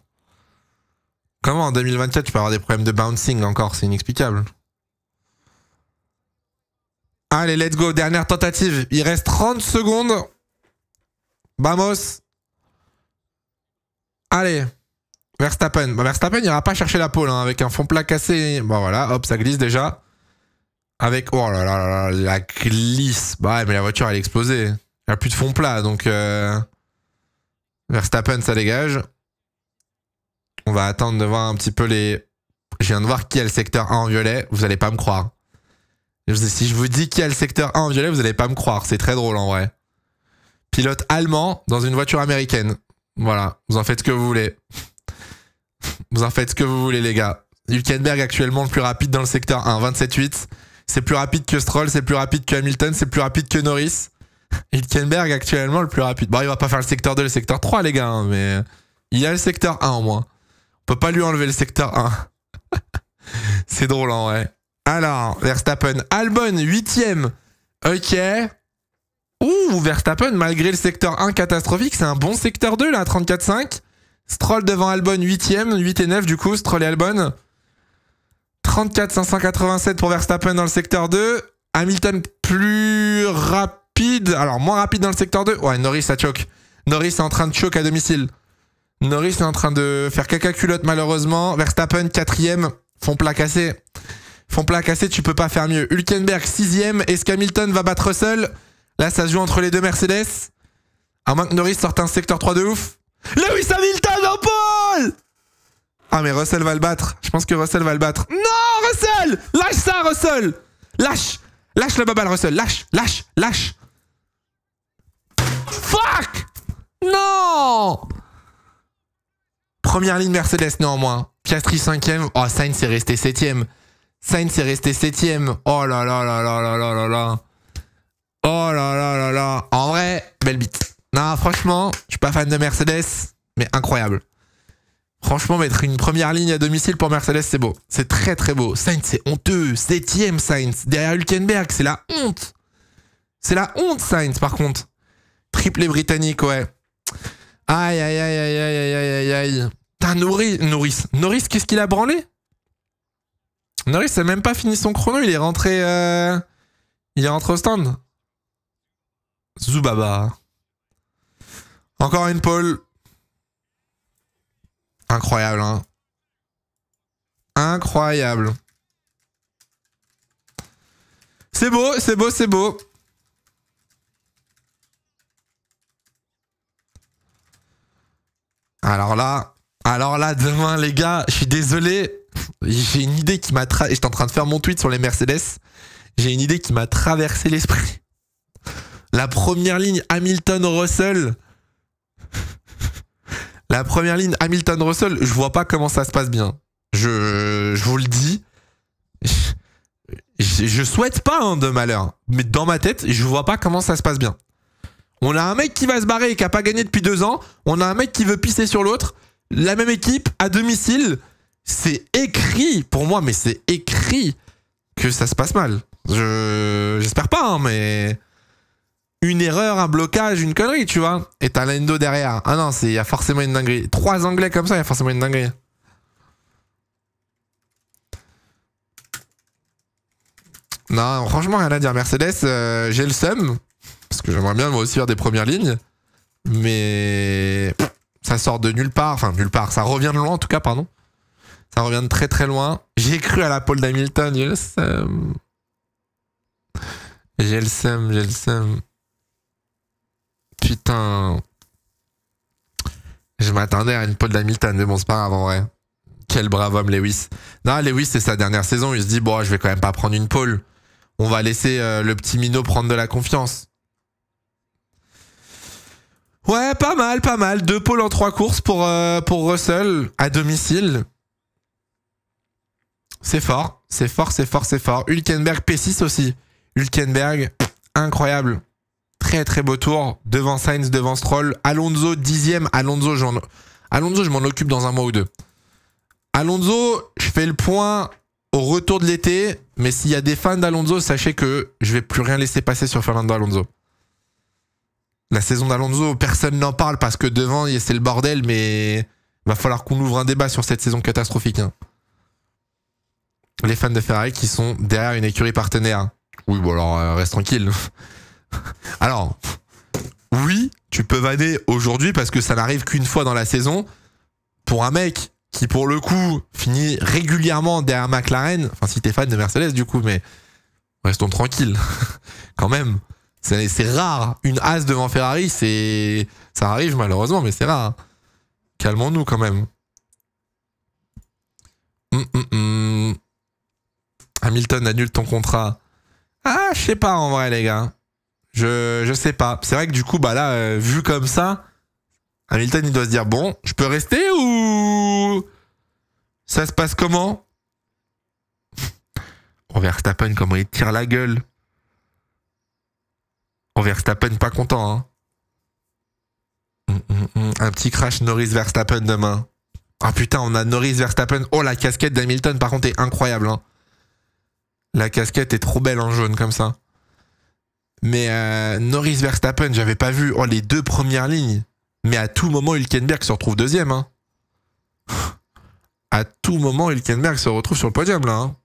Comment en 2024 tu peux avoir des problèmes de bouncing encore? C'est inexplicable. Allez, let's go, dernière tentative. Il reste 30 secondes. Vamos. Allez. Verstappen. Bah, Verstappen n'ira pas chercher la pole hein, avec un fond plat cassé. Bon voilà, hop, ça glisse déjà. Avec... Oh là là là là, la glisse. Bah ouais, mais la voiture, elle est explosée. Il n'y a plus de fond plat, donc... Verstappen, ça dégage. On va attendre de voir un petit peu les... Je viens de voir qui a le secteur 1 en violet. Vous allez pas me croire. Si je vous dis qui a le secteur 1 en violet, vous allez pas me croire. C'est très drôle en vrai. Pilote allemand dans une voiture américaine. Voilà. Vous en faites ce que vous voulez. Vous en faites ce que vous voulez, les gars. Hülkenberg actuellement le plus rapide dans le secteur 1. 27.8. C'est plus rapide que Stroll, c'est plus rapide que Hamilton, c'est plus rapide que Norris. Hülkenberg actuellement le plus rapide. Bon, il va pas faire le secteur 2, le secteur 3, les gars, hein, mais il y a le secteur 1 au moins. On peut pas lui enlever le secteur 1. C'est drôle en vrai. Alors, Verstappen, Albon, 8ème. Ok. Ouh, Verstappen, malgré le secteur 1 catastrophique, c'est un bon secteur 2 là, 34.5. Stroll devant Albon, 8ème, 8 et 9 du coup, Stroll et Albon. 34.587 pour Verstappen dans le secteur 2. Hamilton plus rapide. Alors, moins rapide dans le secteur 2. Ouais, Norris, ça choque. Norris est en train de choquer à domicile. Norris est en train de faire caca culotte, malheureusement. Verstappen, 4ème. Fond plat cassé. Fond plat cassé, tu peux pas faire mieux. Hülkenberg, 6ème. Est-ce qu'Hamilton va battre Russell? Là, ça se joue entre les deux Mercedes. À moins que Norris sorte un secteur 3 de ouf. Lewis Hamilton en pole! Ah, mais Russell va le battre. Je pense que Russell va le battre. Non, Russell! Lâche ça, Russell! Lâche! Lâche la baballe, Russell. Lâche, lâche, lâche. Fuck! Non! Première ligne Mercedes, néanmoins. Piastri, 5ème. Oh, Sainz est resté 7ème. Sainz est resté 7ème. Oh là là là là là là là là. Oh là là là là. En vrai, belle bite. Non, franchement, je suis pas fan de Mercedes, mais incroyable. Franchement, mettre une première ligne à domicile pour Mercedes, c'est beau. C'est très très beau. Sainz, c'est honteux. 7ème Sainz. Derrière Hülkenberg, c'est la honte. C'est la honte, Sainz, par contre. Triplé britannique, ouais. Aïe, aïe, aïe, aïe, aïe, aïe, aïe, aïe. Putain, Norris, qu'est-ce qu'il a branlé? Norris n'a même pas fini son chrono, il est rentré au stand. Zoubaba. Encore une pole. Incroyable, hein. Incroyable. C'est beau, c'est beau, c'est beau. Alors là, demain, les gars, je suis désolé. J'ai une idée qui m'a... J'étais en train de faire mon tweet sur les Mercedes. J'ai une idée qui m'a traversé l'esprit. La première ligne Hamilton-Russell. La première ligne Hamilton-Russell, je vois pas comment ça se passe bien. Je vous le dis. Je souhaite pas hein, de malheur. Mais dans ma tête, je vois pas comment ça se passe bien. On a un mec qui va se barrer et qui a pas gagné depuis 2 ans. On a un mec qui veut pisser sur l'autre. La même équipe, à domicile. C'est écrit, pour moi, mais c'est écrit que ça se passe mal. J'espère pas, hein, mais... Une erreur, un blocage, une connerie, tu vois. Et t'as Lando derrière. Ah non, il y a forcément une dinguerie. 3 Anglais comme ça, il y a forcément une dinguerie. Non, franchement, rien à dire. Mercedes, j'ai le seum. Parce que j'aimerais bien moi aussi faire des premières lignes. Mais ça sort de nulle part. Enfin, nulle part. Ça revient de loin, en tout cas, pardon. Ça revient de très très loin. J'ai cru à la pole d'Hamilton. J'ai le seum. J'ai le seum. Putain. Je m'attendais à une pole d'Hamilton, mais bon, c'est pas grave en vrai. Quel brave homme, Lewis. Non, Lewis, c'est sa dernière saison. Il se dit, bon, je vais quand même pas prendre une pole. On va laisser le petit minot prendre de la confiance. Ouais, pas mal. 2 poles en 3 courses pour Russell à domicile. C'est fort. Hülkenberg P6 aussi. Hülkenberg, incroyable. Très très beau tour. Devant Sainz, devant Stroll. Alonso 10e. Alonso, je m'en occupe dans 1 mois ou 2. Alonso, je fais le point au retour de l'été. Mais s'il y a des fans d'Alonso, sachez que je vais plus rien laisser passer sur Fernando Alonso. La saison d'Alonso, personne n'en parle parce que devant, c'est le bordel. Mais il va falloir qu'on ouvre un débat sur cette saison catastrophique. Hein. Les fans de Ferrari qui sont derrière une écurie partenaire. Oui, bon alors, reste tranquille. Alors, oui, tu peux vanner aujourd'hui parce que ça n'arrive qu'une fois dans la saison. Pour un mec qui, pour le coup, finit régulièrement derrière McLaren. Enfin, si t'es fan de Mercedes, du coup, mais restons tranquilles. Quand même. C'est rare. Une as devant Ferrari, ça arrive malheureusement, mais c'est rare. Calmons-nous quand même. Hamilton annule ton contrat. Ah, je sais pas en vrai, les gars. Je sais pas. C'est vrai que du coup, bah là, vu comme ça, Hamilton, il doit se dire, bon, je peux rester ou ça se passe comment? On Verstappen, comment il tire la gueule. On Verstappen, pas content, hein. Un petit crash Norris-Verstappen demain. Ah putain, on a Norris-Verstappen. Oh, la casquette d'Hamilton, par contre, est incroyable, hein. La casquette est trop belle en jaune, comme ça. Mais Norris-Verstappen, j'avais pas vu les 2 premières lignes. Mais à tout moment, Hülkenberg se retrouve 2e. Hein. À tout moment, Hülkenberg se retrouve sur le podium, là. Hein.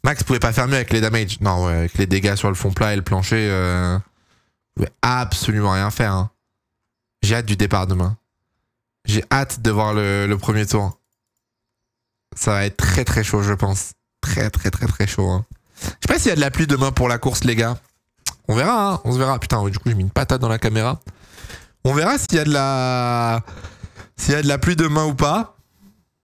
Max pouvait pas faire mieux avec les damages. Non, ouais, avec les dégâts sur le fond plat et le plancher, pouvait absolument rien faire. Hein. J'ai hâte du départ demain. J'ai hâte de voir le premier tour. Ça va être très très chaud, je pense. Très chaud. Hein. Je sais pas s'il y a de la pluie demain pour la course, les gars. On verra, hein. On se verra. Putain, du coup, j'ai mis une patate dans la caméra. On verra s'il y a de la pluie demain ou pas.